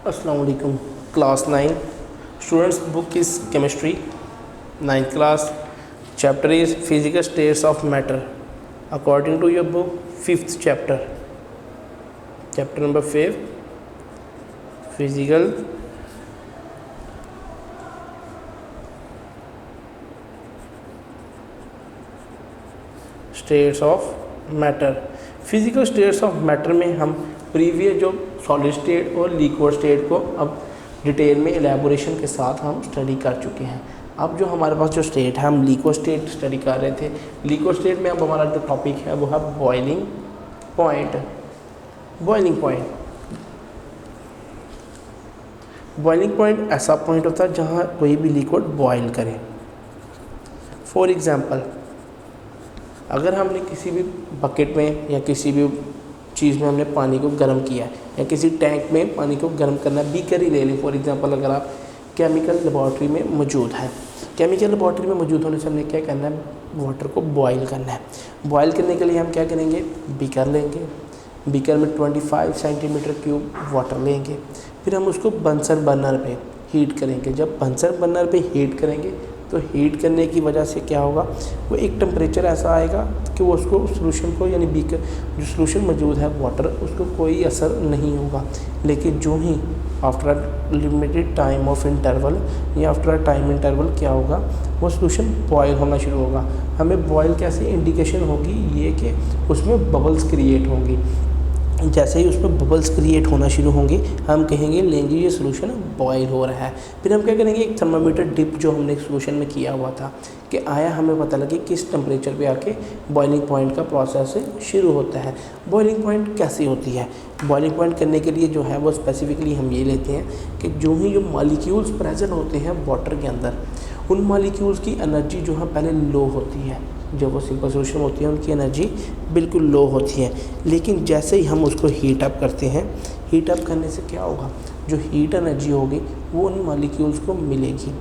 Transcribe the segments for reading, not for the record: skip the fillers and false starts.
अस्सलाम वालेकुम। Class 9 students, book is chemistry 9th class. Chapter is physical states of matter according to your book 5th chapter, chapter number 5 physical states of matter. Physical states of matter में हम previous जो solid state और liquid state को अब detail में एलैबोरेशन के साथ हम स्टडी कर चुके हैं। अब जो हमारे पास जो स्टेट है, हम लिक्विड स्टेट स्टडी कर रहे थे। लिक्विड स्टेट में अब हमारा जो टॉपिक है वो है boiling point. Boiling point boiling point ऐसा पॉइंट होता है जहाँ कोई भी लिक्विड बॉयल करे। फॉर एग्ज़ाम्पल, अगर हमने किसी भी बकेट में या किसी भी चीज़ में हमने पानी को गर्म किया है या किसी टैंक में पानी को गर्म करना, बीकर ही ले लें फॉर एग्जांपल। अगर आप केमिकल लेबॉर्ट्री में मौजूद है, केमिकल लेबॉर्ट्री में मौजूद होने से हमने क्या करना है, वाटर को बॉयल करना है। बॉयल करने के लिए हम क्या करेंगे, बीकर लेंगे। बीकर में 25 सेंटीमीटर क्यूब वाटर लेंगे। फिर हम उसको बंसन बर्नर पे हीट करेंगे। जब बंसन बर्नर पे हीट करेंगे तो हीट करने की वजह से क्या होगा, वो एक टेम्परेचर ऐसा आएगा कि वो उसको सोल्यूशन को, यानी बीकर जो सोल्यूशन मौजूद है वाटर, उसको कोई असर नहीं होगा। लेकिन जो ही after a limited time of interval या आफ्टर अ टाइम इंटरवल क्या होगा, वो सोल्यूशन बॉयल होना शुरू होगा। हमें बॉयल कैसे इंडिकेशन होगी, ये कि उसमें बबल्स क्रिएट होंगी। जैसे ही उसमें बबल्स क्रिएट होना शुरू होंगे, हम कहेंगे लेंगे ये सोल्यूशन बॉयल हो रहा है। फिर हम क्या करेंगे, एक थर्मामीटर डिप जो हमने सोल्यूशन में किया हुआ था कि आया, हमें पता लगे किस टेम्परेचर पे आके बॉइलिंग पॉइंट का प्रोसेस शुरू होता है। बॉइलिंग पॉइंट कैसी होती है, बॉइलिंग पॉइंट करने के लिए जो है वो स्पेसिफिकली हम ये लेते हैं कि जो मॉलिक्यूल्स प्रेजेंट होते हैं वाटर के अंदर, उन मॉलिक्यूल्स की एनर्जी जो है पहले लो होती है। जब वो सिंपल सोल्यूशन होती है उनकी एनर्जी बिल्कुल लो होती है। लेकिन जैसे ही हम उसको हीट अप करते हैं, हीट अप करने से क्या होगा, जो हीट एनर्जी होगी वो उन मॉलिक्यूल्स को मिलेगी।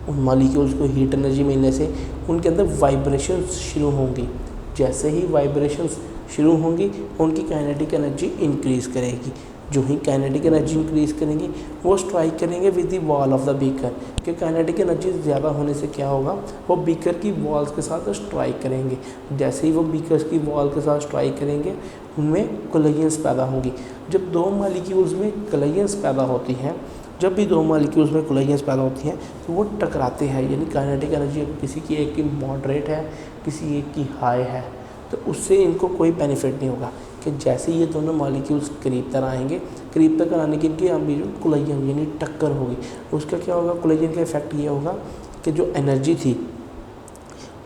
उन मॉलिक्यूल्स को हीट एनर्जी मिलने से उनके अंदर वाइब्रेशंस शुरू होंगी। जैसे ही वाइब्रेशंस शुरू होंगी, उनकी काइनेटिक एनर्जी इंक्रीज़ करेगी। जो ही काइनेटिक एनर्जी इंक्रीज़ करेंगे, वो स्ट्राइक करेंगे with the wall of the beaker. कि काइनेटिक एनर्जी ज़्यादा होने से क्या होगा, वो बीकर की वॉल्स के साथ स्ट्राइक करेंगे। जैसे ही वो बीकर की वॉल के साथ स्ट्राइक करेंगे, उनमें कोलिजन्स पैदा होंगी। जब दो मॉलिक्यूल्स में कोलिजन्स पैदा होती हैं, जब भी दो मॉलिक्यूल्स में कोलिजन्स पैदा होती हैं तो वो टकराते हैं। यानी काइनेटिक एनर्जी किसी की एक की मॉडरेट है, किसी एक की हाई है, तो उससे इनको कोई बेनिफिट नहीं होगा। कि जैसे ये दोनों मॉलिक्यूल्स करीब तर आएंगे, करीब तक आने के इनकी कोलिजन यानी टक्कर होगी। उसका क्या होगा, कोलिजन का इफेक्ट ये होगा कि जो एनर्जी थी,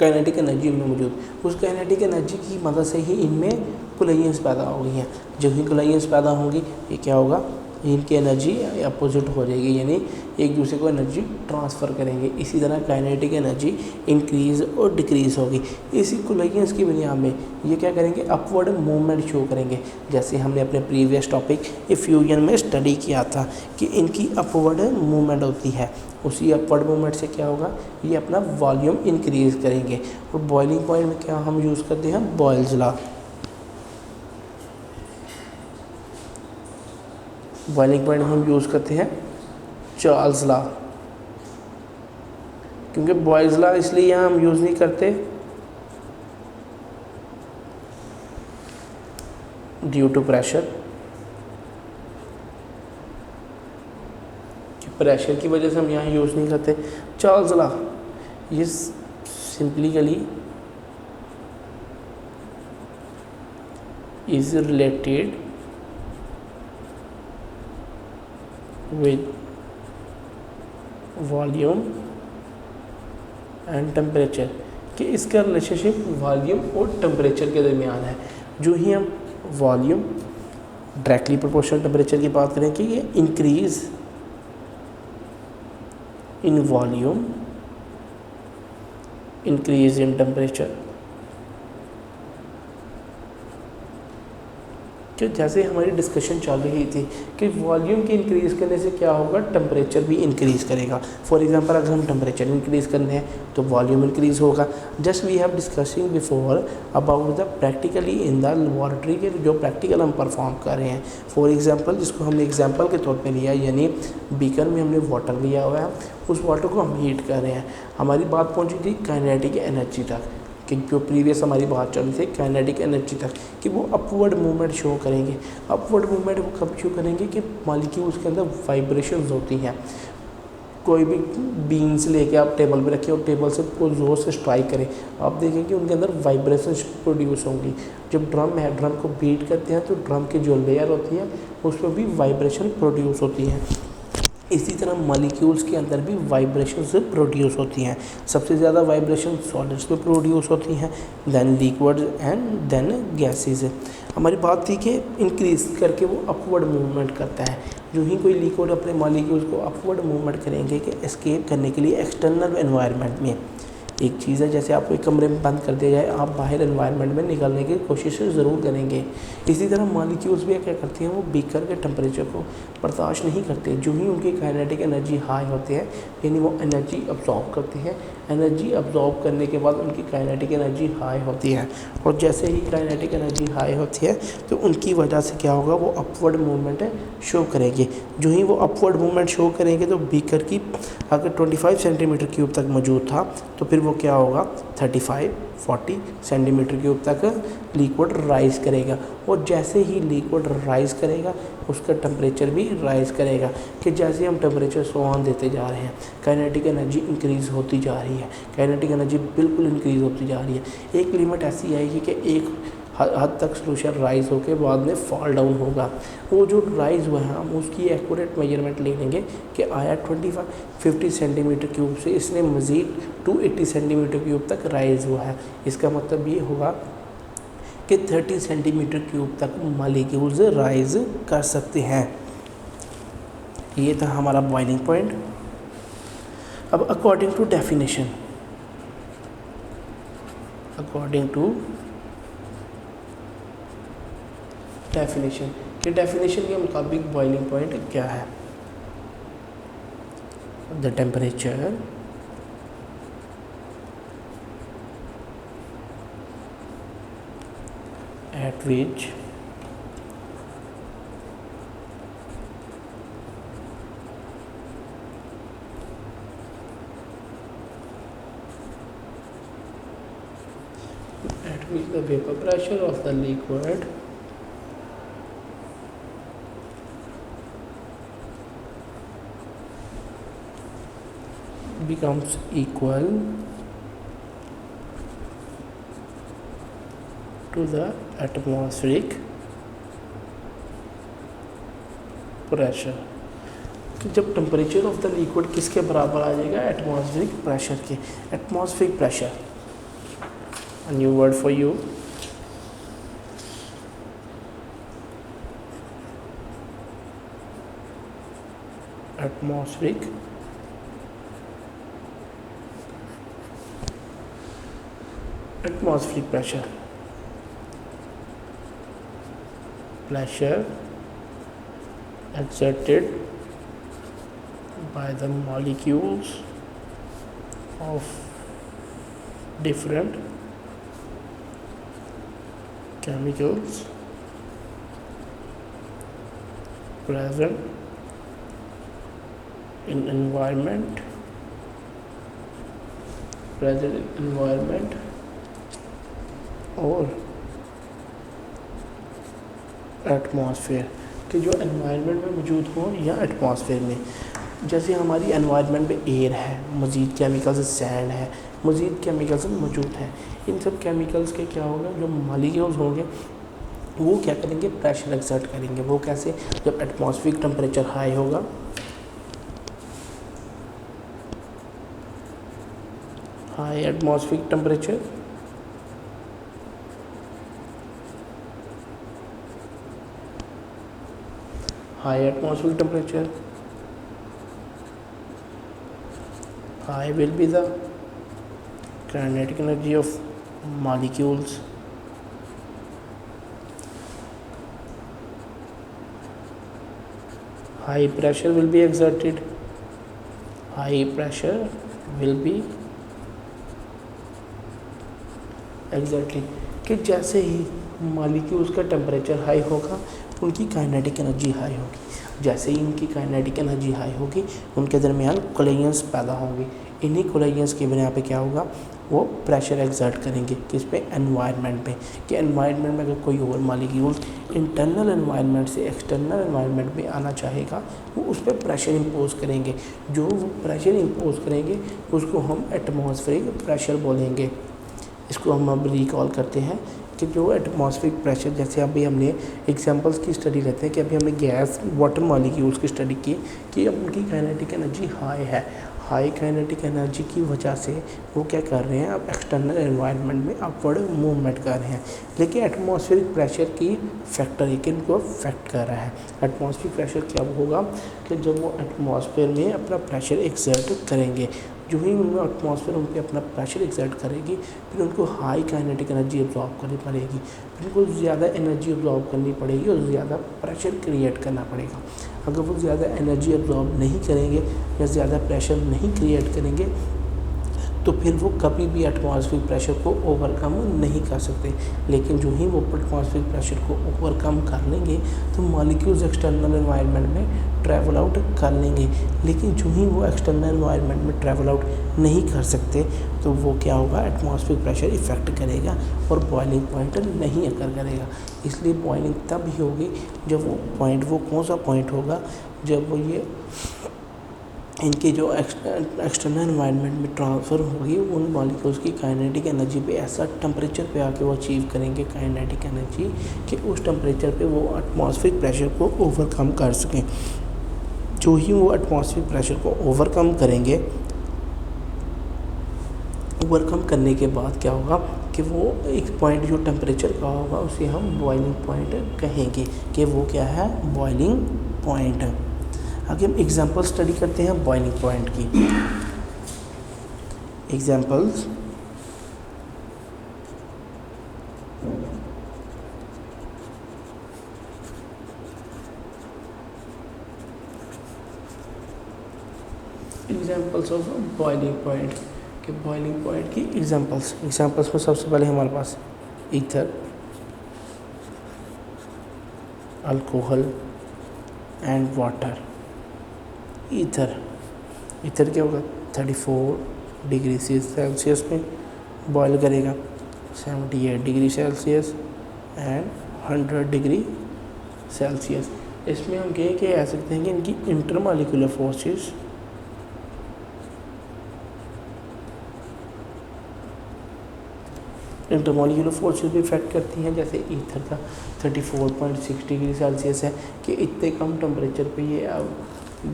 काइनेटिक एनर्जी इनमें मौजूद, उस काइनेटिक एनर्जी की मदद से ही इनमें कोलिजन्स पैदा हो गई हैं। जब ही कोलिजन्स पैदा होंगी, ये क्या होगा, इनकी एनर्जी अपोजिट हो जाएगी, यानी एक दूसरे को एनर्जी ट्रांसफ़र करेंगे। इसी तरह काइनेटिक एनर्जी इंक्रीज़ और डिक्रीज़ होगी। इसी कोलिजन्स की बुनियाद में ये क्या करेंगे, अपवर्ड मूवमेंट शो करेंगे। जैसे हमने अपने प्रीवियस टॉपिक फ्यूजन में स्टडी किया था कि इनकी अपवर्ड मूवमेंट होती है। उसी अपवर्ड मूवमेंट से क्या होगा, ये अपना वॉल्यूम इंक्रीज़ करेंगे। और बॉइलिंग पॉइंट में क्या हम यूज़ करते हैं, बॉयल्स लॉ। बॉइलिंग पॉइंट हम यूज़ करते हैं चार्ल्स लॉ। क्योंकि बॉयल्स लॉ इसलिए यहाँ हम यूज़ नहीं करते, ड्यू टू प्रेशर, प्रेशर की वजह से हम यहाँ यूज़ नहीं करते। चार्ल्स लॉ ये simply is related with volume and temperature, कि इसका रिलेशनशिप वॉल्यूम और टेम्परेचर के दरमियान है। जो ही हम वॉल्यूम डायरेक्टली प्रोपोर्शनल टेम्परेचर की बात करें कि ये increase in volume, increase in temperature, कि जैसे हमारी डिस्कशन चल रही थी कि वॉल्यूम के इंक्रीज़ करने से क्या होगा, टेम्परेचर भी इंक्रीज़ करेगा। फॉर एग्जांपल अगर हम टेम्परेचर इंक्रीज़ करने हैं तो वॉल्यूम इंक्रीज़ होगा। Just we have discussing before about the practically in the laboratory के जो प्रैक्टिकल हम परफॉर्म कर रहे हैं। फॉर एग्जांपल जिसको हमने एग्जांपल के तौर पे लिया, यानी बीकर में हमने वाटर लिया हुआ है, उस वाटर को हम हीट कर रहे हैं। हमारी बात पहुँची थी काइनेटिक एनर्जी तक, कि जो प्रीवियस हमारी बात चल रही थी काइनेटिक एनर्जी तक, कि वो अपवर्ड मूवमेंट शो करेंगे। अपवर्ड मूवमेंट वो कब शो करेंगे कि मॉलिक्यूल्स के अंदर वाइब्रेशंस होती हैं। कोई भी बीन्स लेके आप टेबल पे रखें और टेबल से कोई ज़ोर से स्ट्राइक करें, आप देखेंगे उनके अंदर वाइब्रेशंस प्रोड्यूस होंगी। जब ड्रम है, ड्रम को बीट करते हैं तो ड्रम की जो लेयर होती है उस पर भी वाइब्रेशन प्रोड्यूस होती है। इसी तरह मॉलिक्यूल्स के अंदर भी वाइब्रेशंस प्रोड्यूस होती हैं। सबसे ज़्यादा वाइब्रेशन सॉलिड्स में प्रोड्यूस होती हैं, then liquids and then gases. हमारी बात थी कि इंक्रीज करके वो अपवर्ड मूवमेंट करता है। जो ही कोई लिक्विड अपने मॉलिक्यूल्स को अपवर्ड मूवमेंट करेंगे कि एस्केप करने के लिए एक्सटर्नल एनवायरनमेंट में। एक चीज़ है जैसे आपको एक कमरे में बंद कर दिया जाए, आप बाहर एनवायरनमेंट में निकलने की कोशिश ज़रूर करेंगे। इसी तरह मॉलिक्यूल्स भी क्या करती हैं, वो बीकर के टेम्परेचर को बर्दाश्त नहीं करते। जो ही उनकी काइनेटिक एनर्जी हाई होती है, यानी वो एनर्जी अब्जॉर्ब करती हैं। एनर्जी अब्जॉर्ब करने के बाद उनकी काइनेटिक एनर्जी हाई होती है, और जैसे ही काइनेटिक एनर्जी हाई होती है तो उनकी वजह से क्या होगा, वो अपवर्ड मूवमेंट शो करेंगे। जो ही वो अपवर्ड मूवमेंट शो करेंगे तो बीकर की अगर 25 सेंटीमीटर क्यूब तक मौजूद था तो फिर वो क्या होगा, 35-40 सेंटीमीटर क्यूब तक लिक्विड राइज़ करेगा। और जैसे ही लिक्विड राइज़ करेगा उसका टेम्परेचर भी राइज़ करेगा। कि जैसे हम टेम्परेचर सोन देते जा रहे हैं, काइनेटिक एनर्जी इंक्रीज़ होती जा रही है, काइनेटिक एनर्जी बिल्कुल इंक्रीज़ होती जा रही है। एक लिमिट ऐसी आएगी कि एक हद तक सोल्यूशन राइज़ होकर बाद में फॉल डाउन होगा। वो जो राइज़ हुआ है हम उसकी एक्यूरेट मेजरमेंट ले लेंगे कि आया 25-50 सेंटीमीटर क्यूब से इसने मज़ीद 280 सेंटीमीटर क्यूब तक राइज़ हुआ है। इसका मतलब ये होगा कि 30 सेंटीमीटर क्यूब तक मॉलिक्यूल्स राइज़ कर सकते हैं। ये था हमारा बॉइलिंग पॉइंट। अब अकॉर्डिंग टू डेफिनेशन, कि डेफिनेशन के मुताबिक बॉइलिंग पॉइंट क्या है। The temperature at which the vapor pressure of the liquid becomes equal to the atmospheric pressure। कि जब टेम्परेचर ऑफ द लिक्विड किसके बराबर आ जाएगा, एटमॉस्फेरिक प्रेशर के। Atmospheric pressure, a new word for you, atmospheric pressure exerted by the molecules of different chemicals present in environment और atmosphere, कि जो environment में मौजूद हो या एटमॉस्फेयर में। जैसे हमारी एनवायरनमेंट में एयर है, मज़ीद केमिकल्स सैंड है, मज़ीद केमिकल्स मौजूद हैं। इन सब केमिकल्स के क्या होगा, जो मॉलिक्यूल्स होंगे वो क्या करेंगे, प्रेशर एक्सर्ट करेंगे। वो कैसे, जब एटमॉस्फेरिक टेम्परेचर हाई होगा, high atmospheric temperature high will be the kinetic energy of molecules high pressure will be exerted, high pressure will be exerted, कि जैसे ही मॉलिक्यूल्स का टेम्परेचर हाई होगा उनकी काइनेटिक एनर्जी हाई होगी, जैसे ही इनकी काइनेटिक एनर्जी हाई होगी उनके दरमियान कोलिजन्स पैदा होंगे, इन्हीं कोलिजन्स की बिना पे क्या होगा, वो प्रेशर एक्सर्ट करेंगे किस पे, एनवायरनमेंट पे, कि एनवायरनमेंट में अगर कोई और मॉलिक्यूल्स इंटरनल एनवायरनमेंट से एक्सटर्नल एनवायरनमेंट में आना चाहेगा वो उस पर प्रेशर इम्पोज करेंगे, जो वो प्रेशर इम्पोज करेंगे उसको हम एटमॉस्फेरिक प्रेशर बोलेंगे। इसको हम अब रिकॉल करते हैं कि जो एटमॉस्फेरिक प्रेशर, जैसे अभी हमने एग्जांपल्स की स्टडी लेते हैं कि अभी हमने गैस वाटर मॉलिक्यूल्स की स्टडी की कि अब उनकी काइनेटिक एनर्जी हाई है, हाई काइनेटिक एनर्जी की वजह से वो क्या कर रहे हैं, अब एक्सटर्नल एनवायरनमेंट में अपवर्ड मूवमेंट कर रहे हैं, लेकिन एटमॉस्फेरिक प्रेशर की फैक्टर है कि इनको अफेक्ट कर रहा है। एटमॉस्फेरिक प्रेशर क्या होगा कि जब वो एटमॉस्फेयर में अपना प्रेशर एक्सर्ट करेंगे, जो ही उनमें एटमॉस्फेयर उन पर अपना प्रेशर एक्सर्ट करेगी फिर उनको हाई काइनेटिक एनर्जी अब्जॉर्ब करनी पड़ेगी, फिर उनको ज़्यादा एनर्जी अब्जॉर्ब करनी पड़ेगी और ज़्यादा प्रेशर क्रिएट करना पड़ेगा। अगर वो ज़्यादा एनर्जी अब्जॉर्ब नहीं करेंगे या ज़्यादा प्रेशर नहीं क्रिएट करेंगे तो फिर वो कभी भी एटमॉस्फेरिक प्रेशर को ओवरकम नहीं कर सकते, लेकिन जो ही वो एटमॉस्फेरिक प्रेशर को ओवरकम कर लेंगे तो मॉलिक्यूल्स एक्सटर्नल एनवायरनमेंट में ट्रैवल आउट कर लेंगे, लेकिन जो ही वो एक्सटर्नल एनवायरनमेंट में ट्रैवल आउट नहीं कर सकते तो वो क्या होगा, एटमॉस्फेरिक प्रेशर इफ़ेक्ट करेगा और बॉइलिंग पॉइंट नहीं अकर करेगा। इसलिए बॉइलिंग तब ही होगी जब वो पॉइंट, वो कौन सा पॉइंट होगा, जब वो ये इनकी जो एक्सटर्नल एनवायरनमेंट में ट्रांसफ़र होगी उन मॉलिक्यूल्स की काइनेटिक एनर्जी पे ऐसा टेम्परेचर पे आके वो अचीव करेंगे काइनेटिक एनर्जी कि उस टेम्परेचर पे वो एटमॉस्फेरिक प्रेशर को ओवरकम कर सकें। जो ही वो एटमॉस्फेरिक प्रेशर को ओवरकम करेंगे, ओवरकम करने के बाद क्या होगा कि वो एक पॉइंट जो टेम्परेचर का होगा उसे हम बॉइलिंग पॉइंट कहेंगे कि वो क्या है, बॉइलिंग पॉइंट। आगे हम एग्जांपल स्टडी करते हैं बॉइलिंग पॉइंट की। Examples, examples of boiling point के बॉइलिंग पॉइंट की एग्जांपल्स में सबसे पहले हमारे पास ether, alcohol and water. Ether क्या होगा, 34 डिग्री सेल्सियस में बॉयल करेगा, 78 degree Celsius and 100 degree Celsius. इसमें हम कह सकते हैं कि इनकी इंटरमॉलिक्यूलर फोर्सेस भी इफेक्ट करती हैं। जैसे ईथर का 34.6 डिग्री सेल्सियस है कि इतने कम टेम्परेचर पे ये अब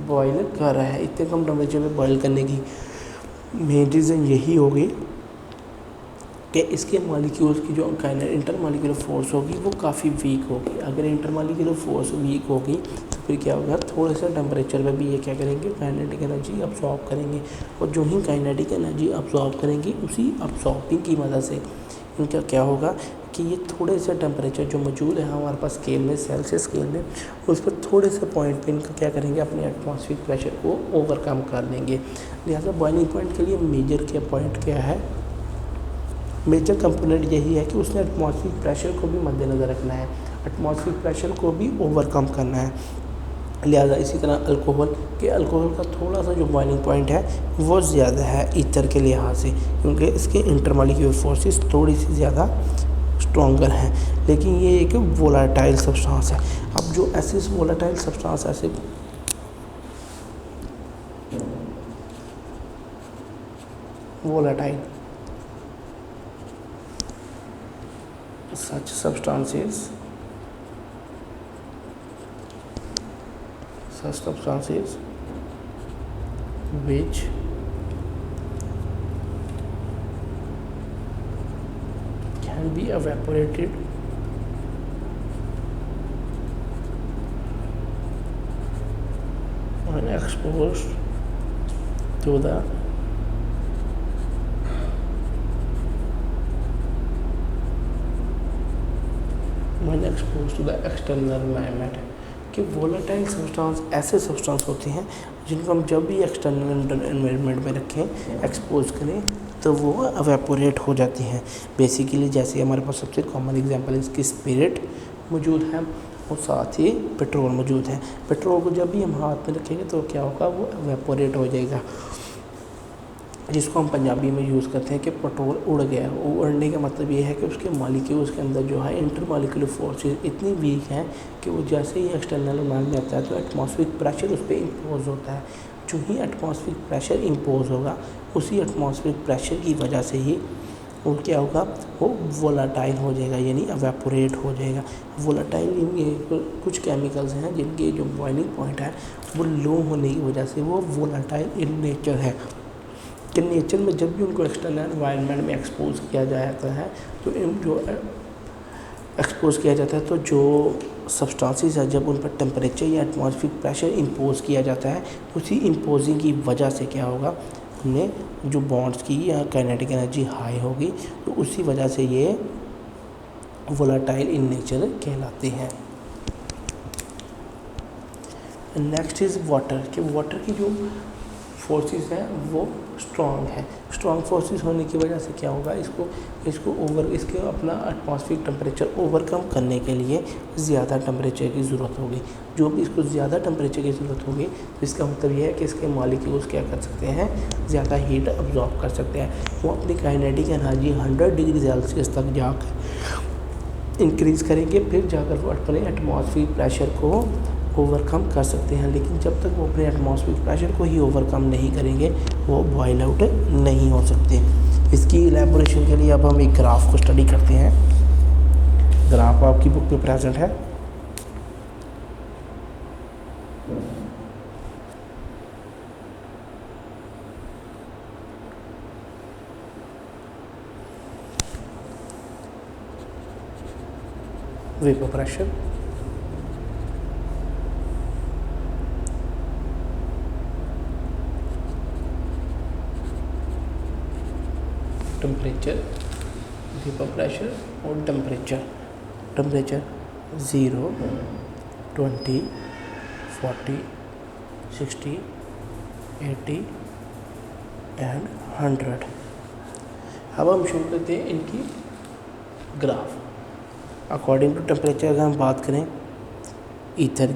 बॉयल कर रहा है। इतने कम टेम्परेचर पे बॉयल करने की मेन रीज़न यही होगी कि इसके मॉलिक्यूल्स की जो इंटरमॉलिक्यूलर फोर्स होगी वो काफ़ी वीक होगी। अगर इंटरमॉलिक्यूलर फोर्स वीक होगी तो फिर क्या होगा, थोड़े से टेम्परेचर पे भी ये क्या करेंगे, काइनेटिक एनर्जी अब्सॉर्ब करेंगे, और जो ही काइनेटिक एनर्जी अब्सॉर्ब करेंगे उसी अब्सॉर्बिंग की मदद से इनका क्या होगा कि ये थोड़े से टेम्परेचर जो मौजूद है हमारे पास स्केल में, सेल्सियस स्केल में, उस पर थोड़े से पॉइंट पे इनका क्या करेंगे, अपने एटमॉस्फेरिक प्रेशर को ओवरकम कर लेंगे। लिहाजा बॉइलिंग पॉइंट के लिए मेजर क्या पॉइंट क्या है, मेजर कंपोनेंट यही है कि उसने एटमॉस्फेरिक प्रेशर को भी मद्देनज़र रखना है, एटमॉस्फेरिक प्रेशर को भी ओवरकम करना है। लिहाजा इसी तरह अल्कोहल का थोड़ा सा जो बॉइलिंग पॉइंट है वो ज़्यादा है ईथर के लिहाज से, क्योंकि इसके इंटरमॉलिक्यूलर फोर्सेस थोड़ी सी ज़्यादा स्ट्रॉन्गर हैं, लेकिन ये एक वोलाटाइल सब्सटेंस है। अब जो ऐसे वोलाटाइल सब्सटेंस ऐसे volatile such substances which can be evaporated when exposed to the external environment, कि वोलेटाइल सब्सटेंस ऐसे सब्सटेंस होते हैं जिनको हम जब भी एक्सटर्नल एनवायरनमेंट में रखें, एक्सपोज करें, तो वो एवेपोरेट हो जाती हैं। बेसिकली जैसे हमारे पास सबसे कॉमन एग्जांपल है इसकी स्पिरिट मौजूद है और साथ ही पेट्रोल मौजूद है। पेट्रोल को जब भी हम हाथ में रखेंगे तो क्या होगा, वो एवेपोरेट हो जाएगा, जिसको हम पंजाबी में यूज़ करते हैं कि पेट्रोल उड़ गया। उड़ने का मतलब ये है कि उसके मॉलिक्यूल्स के अंदर जो है इंटरमॉलिक्यूलर फोर्सेस इतनी वीक हैं कि वो जैसे ही एक्सटर्नल एनवायरनमेंट में आता है तो एटमॉस्फेरिक प्रेशर उस पर इम्पोज होता है। जो ही एटमॉस्फेरिक प्रेशर इम्पोज होगा, उसी एटमॉस्फेरिक प्रेशर की वजह से ही वो क्या होगा, वो वोलाटाइल हो जाएगा, यानी एवेपोरेट हो जाएगा। वोलाटाइल कुछ केमिकल्स हैं जिनके जो बॉइलिंग पॉइंट है वो लो होने की वजह से वो वोलाटाइल इन नेचर है। कि नेचर में जब भी उनको एक्सटर्नल एनवायरनमेंट में एक्सपोज किया जाता है तो जो सब्सटेंसेस है जब उन पर टेम्परेचर या एटमॉस्फेरिक प्रेशर इम्पोज किया जाता है, उसी इम्पोजिंग की वजह से क्या होगा, उनमें जो बॉन्ड्स की या काइनेटिक एनर्जी हाई होगी, तो उसी वजह से ये वोलाटाइल इन नेचर कहलाते हैं। Next is water. कि वाटर की जो फोर्सेस हैं वो स्ट्रॉन्ग है। स्ट्रॉन्ग फोर्सेस होने की वजह से क्या होगा, इसके अपना एटमॉस्फेरिक टेम्परेचर ओवरकम करने के लिए ज़्यादा टेम्परेचर की ज़रूरत होगी। जो भी इसको ज़्यादा टेम्परेचर की ज़रूरत होगी तो इसका मतलब ये है कि इसके मॉलिक्यूल्स क्या कर सकते हैं, ज़्यादा हीट अब्जॉर्ब कर सकते हैं। वो अपनी काइनेटिक एनर्जी 100 डिग्री सेल्सियस तक जाकर इंक्रीज़ करेंगे, फिर जाकर वो अपने एटमॉस्फेरिक प्रेशर को ओवरकम कर सकते हैं। लेकिन जब तक वो अपने एटमॉस्फेरिक प्रेशर को ही ओवरकम नहीं करेंगे, वो बॉयल आउट नहीं हो सकते। इसकी इलैबोरेशन के लिए अब हम एक ग्राफ को स्टडी करते हैं। ग्राफ आपकी बुक में प्रेजेंट है। Vapour pressure, temperature, vapour pressure और टेम्परेचर। 0, 20, 40, 60, 80 एंड 100। अब हम शुरू करते हैं इनकी ग्राफ। अकॉर्डिंग टू टेम्परेचर अगर हम बात करें ईथर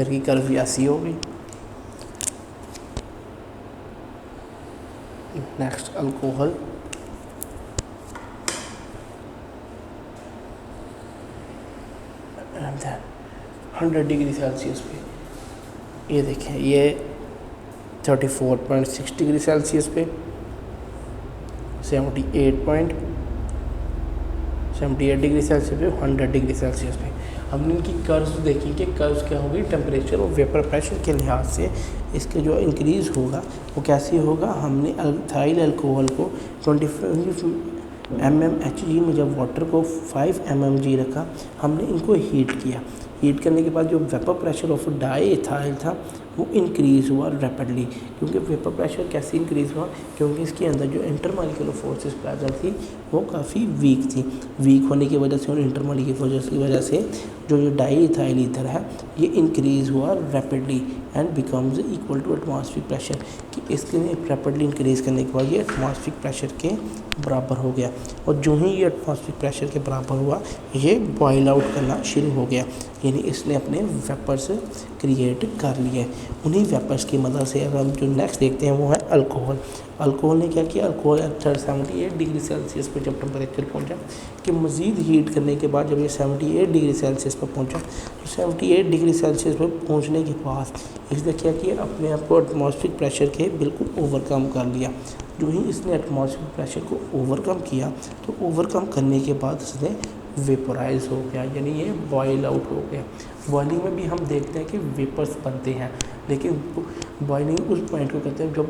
की कर्व ऐसी होगी। Next alcohol, and then 100 degree Celsius पे ये देखें, ये 34.6 डिग्री सेल्सियस पे, 78 डिग्री सेल्सियस पे, 100 डिग्री सेल्सियस पे। हमने इनकी कर्व्स देखी कि कर्व्स क्या होगी, टेम्परेचर और वेपर प्रेशर के लिहाज से इसके जो इंक्रीज़ होगा वो कैसे होगा। हमने इथाइल अल्कोहल को 25 mmHg में जब वाटर को 5 mmg रखा, हमने इनको हीट किया। हीट करने के बाद जो vapour pressure of di ethyl था वो इंक्रीज़ हुआ रैपिडली। क्योंकि वेपर प्रेशर कैसे इंक्रीज़ हुआ, क्योंकि इसके अंदर जो इंटरमॉलिक्यूलर फोर्सेस प्रेजेंट थी वो काफ़ी वीक थी। वीक होने की वजह से और इंटरमॉलिक्यूलर फोर्सेस की वजह से जो डाई इथाइल ईथर है ये इंक्रीज़ हुआ rapidly and becomes equal to atmospheric pressure. कि इसके रैपिडली इंक्रीज़ करने के बाद ये एटमॉस्फेरिक प्रेशर के बराबर हो गया, और जो ही ये एटमॉस्फेरिक प्रेशर के बराबर हुआ ये बॉयल आउट करना शुरू हो गया, यानी इसने अपने वेपर्स क्रिएट कर लिए। उन्हीं वेपर्स की मदद से अगर हम जो नेक्स्ट देखते हैं वो है अल्कोहल। अल्कोहल ने क्या किया, अल्कोहल 78 डिग्री सेल्सियस पर जब टेम्परेचर पहुंचा, कि मज़ीद हीट करने के बाद जब ये 78 डिग्री सेल्सियस पर पहुंचा, तो 78 डिग्री सेल्सियस पर पहुंचने के बाद इसने क्या किया, अपने आप को एटमॉस्फेरिक प्रेशर के बिल्कुल ओवरकम कर लिया। जो ही इसने एटमॉस्फेरिक प्रेशर को ओवरकम किया, तो ओवरकम करने के बाद इसने वेपराइज हो गया, यानी ये बॉयल आउट हो गया। बॉइलिंग में भी हम देखते हैं कि वेपर्स बनते हैं, लेकिन बॉइलिंग उस पॉइंट को कहते हैं जब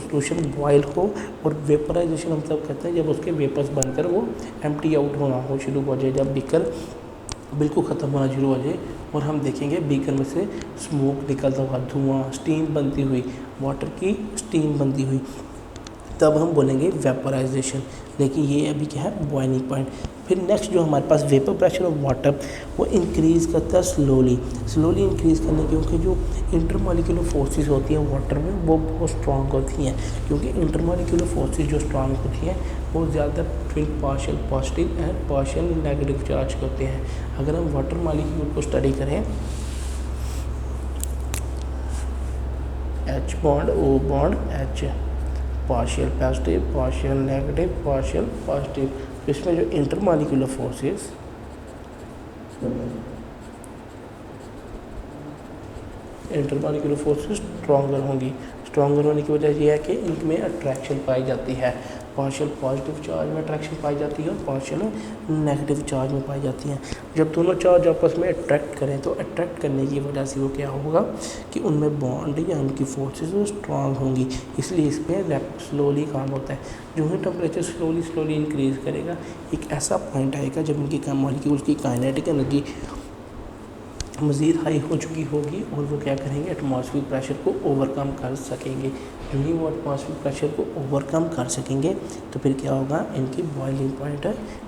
सोल्यूशन बॉयल हो, और वेपराइजेशन हम तब कहते हैं जब उसके वेपर्स बनकर वो एम्प्टी आउट होना हो शुरू हो जाए, जब बीकर बिल्कुल ख़त्म होना शुरू हो जाए और हम देखेंगे बीकर में से स्मोक निकलता हुआ, धुआं, स्टीम बनती हुई, वाटर की स्टीम बनती हुई। तब हम बोलेंगे वेपराइजेशन। लेकिन ये अभी क्या है, बॉइलिंग पॉइंट। फिर नेक्स्ट जो हमारे पास वेपर प्रेशर ऑफ वाटर वो इंक्रीज़ करता है स्लोली इंक्रीज़ करने, क्योंकि जो इंटरमॉलिक्यूलर फोर्सेस होती हैं वाटर में वो बहुत स्ट्रांग होती हैं, क्योंकि इंटरमॉलिक्यूलर फोर्सेस जो स्ट्रांग होती हैं वो ज़्यादा between partial positive and partial negative charge होते हैं। अगर हम वाटर मॉलिक्यूल को स्टडी करें, H bond O bond H, partial positive partial negative partial positive, तो इसमें जो इंटरमॉलिक्यूलर फोर्सेस स्ट्रॉन्गर होंगी। स्ट्रॉन्गर होने की वजह यह है कि इनमें अट्रैक्शन पाई जाती है, पार्शियल पॉजिटिव चार्ज में अट्रैक्शन पाई जाती है और पार्शियल नेगेटिव चार्ज में पाई जाती हैं। जब दोनों चार्ज आपस में अट्रैक्ट करें तो अट्रैक्ट करने की वजह से वो क्या होगा कि उनमें बॉन्ड या उनकी फोर्सेस वो स्ट्रांग होंगी, इसलिए इसमें स्लोली काम होता है। जो ही टेम्परेचर स्लोली इंक्रीज़ करेगा, एक ऐसा पॉइंट आएगा जब इनकी मॉलिक्यूल्स की काइनेटिक एनर्जी मज़ीद हाई हो चुकी होगी और वो क्या करेंगे, एटमॉस्फेरिक प्रेशर को ओवरकम कर सकेंगे। जब ही वो एटमॉस्फेरिक प्रेशर को ओवरकम कर सकेंगे तो फिर क्या होगा, इनकी बॉइलिंग पॉइंट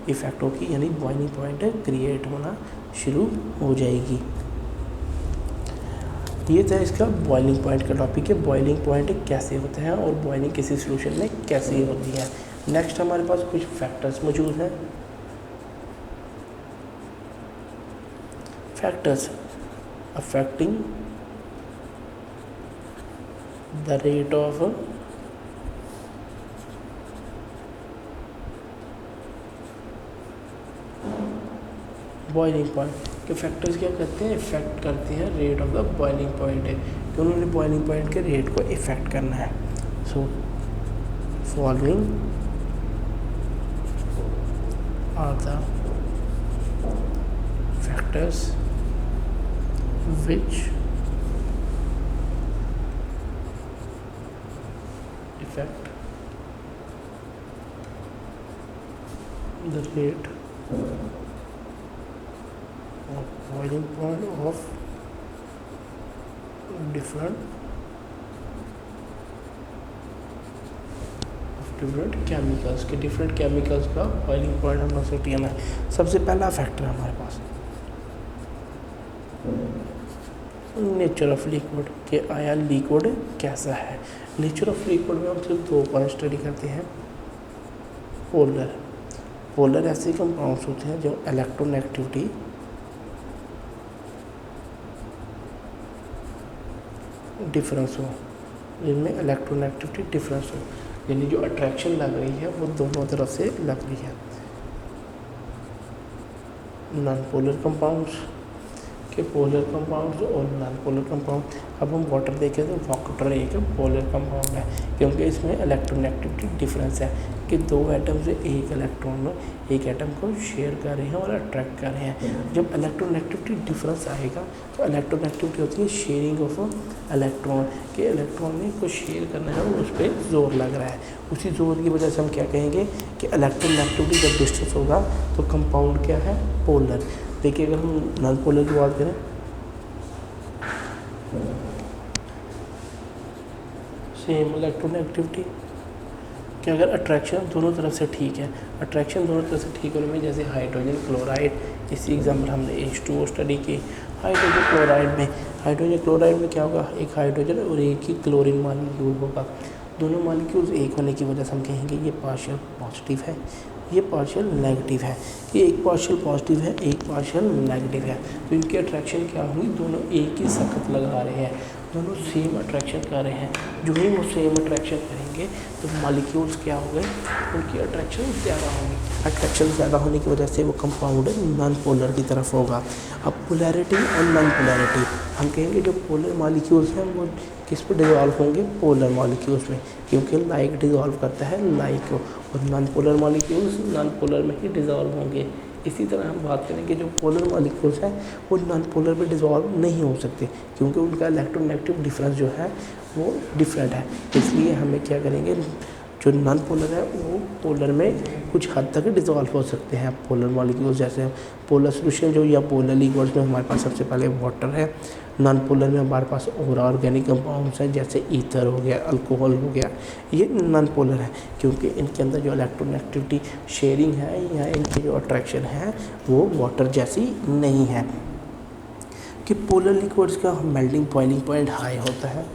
इफेक्ट होगी, यानी बॉइलिंग पॉइंट क्रिएट होना शुरू हो जाएगी। ये था इसका बॉइलिंग पॉइंट का टॉपिक है, बॉइलिंग पॉइंट कैसे होता है और बॉइलिंग किसी सोल्यूशन में कैसे होती है। नेक्स्ट हमारे पास कुछ फैक्टर्स मौजूद हैं। Factors affecting the rate of boiling point के फैक्टर्स क्या करते हैं, इफेक्ट करते हैं rate of the boiling point है कि उन्होंने बॉइलिंग पॉइंट के रेट को इफेक्ट करना है। So following are the factors which affect the rate of boiling point of different chemicals के डिफरेंट केमिकल्स का बॉइलिंग पॉइंट हम लोग से है। सबसे पहला फैक्टर हमारे पास नेचर ऑफ लिक्विड के आया लिक्विड कैसा है। नेचर ऑफ लिक्विड में हम सिर्फ दो पॉइंट स्टडी करते हैं। पोलर ऐसे कंपाउंड्स होते हैं जो इलेक्ट्रोनेगेटिविटी डिफरेंस हो, जिनमें इलेक्ट्रोनेगेटिविटी डिफरेंस हो, यानी जो अट्रैक्शन लग रही है वो दोनों तरफ से लग रही है। नॉन पोलर कंपाउंड्स के पोलर कंपाउंड्स और नॉन पोलर कंपाउंड। अब हम वाटर देखें तो वाटर एक पोलर कंपाउंड है, क्योंकि इसमें इलेक्ट्रोनेगेटिविटी डिफरेंस है कि दो एटम से एक इलेक्ट्रॉन एक एटम को शेयर कर रहे हैं और अट्रैक्ट कर रहे हैं। जब इलेक्ट्रोनेगेटिविटी डिफरेंस आएगा तो इलेक्ट्रोनेगेटिविटी होती है शेयरिंग ऑफ इलेक्ट्रॉन, के इलेक्ट्रॉन ने कुछ शेयर करना है और उस पर जोर लग रहा है। उसी जोर की वजह से हम क्या कहेंगे कि इलेक्ट्रोनेगेटिविटी जब डिस्टेंस होगा तो कंपाउंड क्या है, पोलर। देखिए अगर हम नॉन पोलर की बात करें, सेम इलेक्ट्रोनेगेटिविटी कि अगर अट्रैक्शन दोनों तरफ से ठीक है, अट्रैक्शन दोनों तरफ से ठीक होने में, जैसे हाइड्रोजन क्लोराइड, इसी एग्जाम्पल हमने H2O स्टडी की। हाइड्रोजन क्लोराइड में क्या होगा, एक हाइड्रोजन और एक ही क्लोरीन मॉलिक्यूल होगा। दोनों मॉलिक्यूल्स एक होने की वजह से हम कहेंगे ये पार्शियल पॉजिटिव है, ये पार्शियल नेगेटिव है। ये एक पार्शियल पॉजिटिव है, एक पार्शियल नेगेटिव है, तो इनकी अट्रैक्शन क्या होगी, दोनों एक ही सख्त लगा रहे हैं, दोनों सेम अट्रैक्शन कर रहे हैं। जो ही वो सेम अट्रैक्शन करेंगे तो मॉलिक्यूल्स क्या हो गए, उनकी अट्रैक्शन ज़्यादा होगी। अट्रैक्शन ज़्यादा होने की वजह से वो कंपाउंड नॉन पोलर की तरफ होगा। अब पोलैरिटी और नॉन पोलैरिटी, हम कहेंगे जो पोलर मॉलिक्यूल्स हैं वो किस पे डिज़ोल्व होंगे, पोलर मॉलिक्यूल्स में, क्योंकि लाइक डिज़ोल्व करता है लाइक को, और non polar molecules non polar में ही डिज़ोल्व होंगे। इसी तरह हम बात करेंगे जो पोलर मॉलिक्यूल्स हैं वो नॉन पोलर में डिज़ोल्व नहीं हो सकते, क्योंकि उनका इलेक्ट्रोनेगेटिव डिफरेंस जो है वो डिफरेंट है। इसलिए हमें क्या करेंगे, जो नॉन पोलर है वो पोलर में कुछ हद तक डिज़ोल्व हो सकते हैं पोलर मॉलिक्यूल्स, जैसे पोलर सोल्यूशन जो या पोलर लिक्विड्स में हमारे पास सबसे पहले वाटर है। नॉन पोलर में हमारे पास और ऑर्गेनिक कंपाउंड्स हैं, जैसे ईथर हो गया, अल्कोहल हो गया, ये नॉन पोलर है क्योंकि इनके अंदर जो इलेक्ट्रोनेगेटिविटी शेयरिंग है या इनकी जो अट्रैक्शन है वो वाटर जैसी नहीं है। कि पोलर लिक्विड्स का मेल्टिंग बॉइलिंग पॉइंट हाई होता है।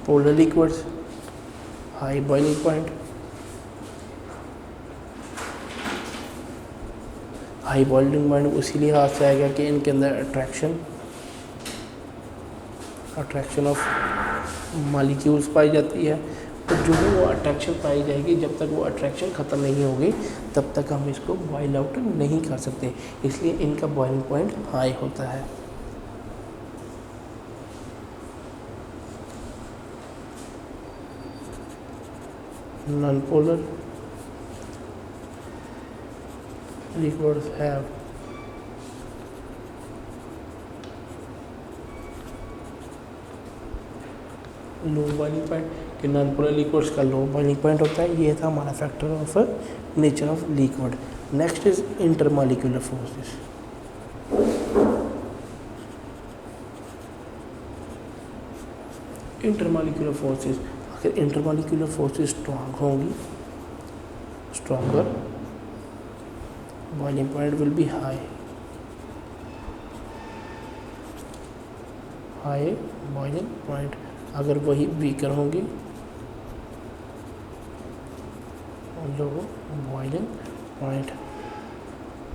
Polar liquids high boiling point, high boiling point इसीलिए हाथ से आएगा कि इनके अंदर अट्रैक्शन ऑफ मॉलिक्यूल्स पाई जाती है। तो जो भी वो अट्रैक्शन पाई जाएगी, जब तक वो अट्रैक्शन ख़त्म नहीं होगी तब तक हम इसको बॉयल आउट नहीं कर सकते, इसलिए इनका बॉइलिंग पॉइंट हाई होता है। Non polar liquids have low boiling point, कि नॉन पोलर लिक्विड्स का लो बॉइलिंग पॉइंट होता है। ये था हमारा factor of nature of liquid. Next is intermolecular forces. Intermolecular forces, अगर इंटरमॉलिक्यूलर फोर्सेस स्ट्रॉन्ग होंगी, stronger boiling point will be high, high boiling point. अगर वही वीकर होंगी, लो बॉइलिंग पॉइंट।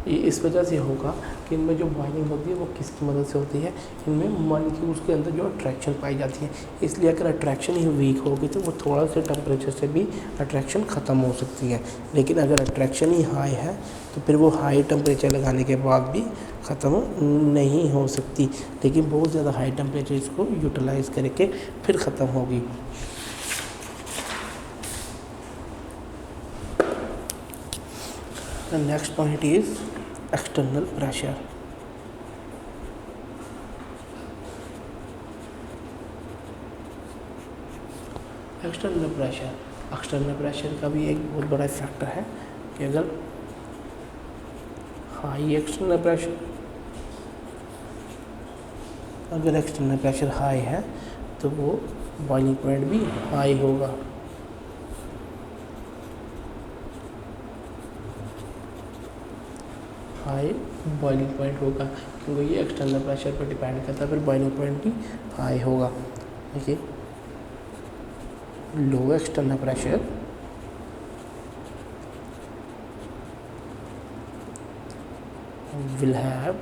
ये इस वजह से होगा कि इनमें जो बॉइलिंग होती है वो किसकी मदद से होती है, इनमें मॉलिक्यूल्स के अंदर जो अट्रैक्शन पाई जाती है। इसलिए अगर अट्रैक्शन ही वीक होगी तो वो थोड़ा से टेम्परेचर से भी अट्रैक्शन ख़त्म हो सकती है। लेकिन अगर अट्रैक्शन ही हाई है तो फिर वो हाई टेम्परेचर लगाने के बाद भी ख़त्म नहीं हो सकती, लेकिन बहुत ज़्यादा हाई टेम्परेचर इसको यूटिलाइज़ करके फिर ख़त्म होगी। The next point is external pressure. External pressure का भी एक बहुत बड़ा फैक्टर है कि अगर हाई एक्सटर्नल प्रेशर हाई है तो वो बॉइलिंग पॉइंट भी हाई होगा। हाई बॉइलिंग पॉइंट होगा क्योंकि ये एक्सटर्नल प्रेशर पर डिपेंड करता है, फिर बॉइलिंग पॉइंट भी हाई होगा। देखिए, low external pressure will have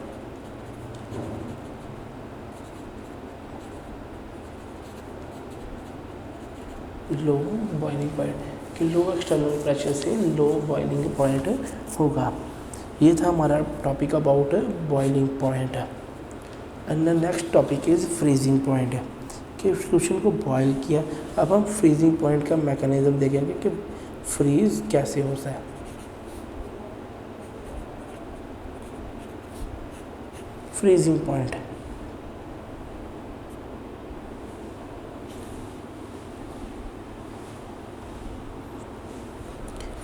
low boiling point, कि लो एक्सटर्नल प्रेशर से लो बॉइलिंग पॉइंट होगा। ये था हमारा topic about boiling point. And the next topic is freezing point, कि सोल्यूशन को बॉयल किया। अब हम फ्रीजिंग पॉइंट का मैकेनिज्म देखेंगे कि फ्रीज कैसे होता है। फ्रीजिंग पॉइंट,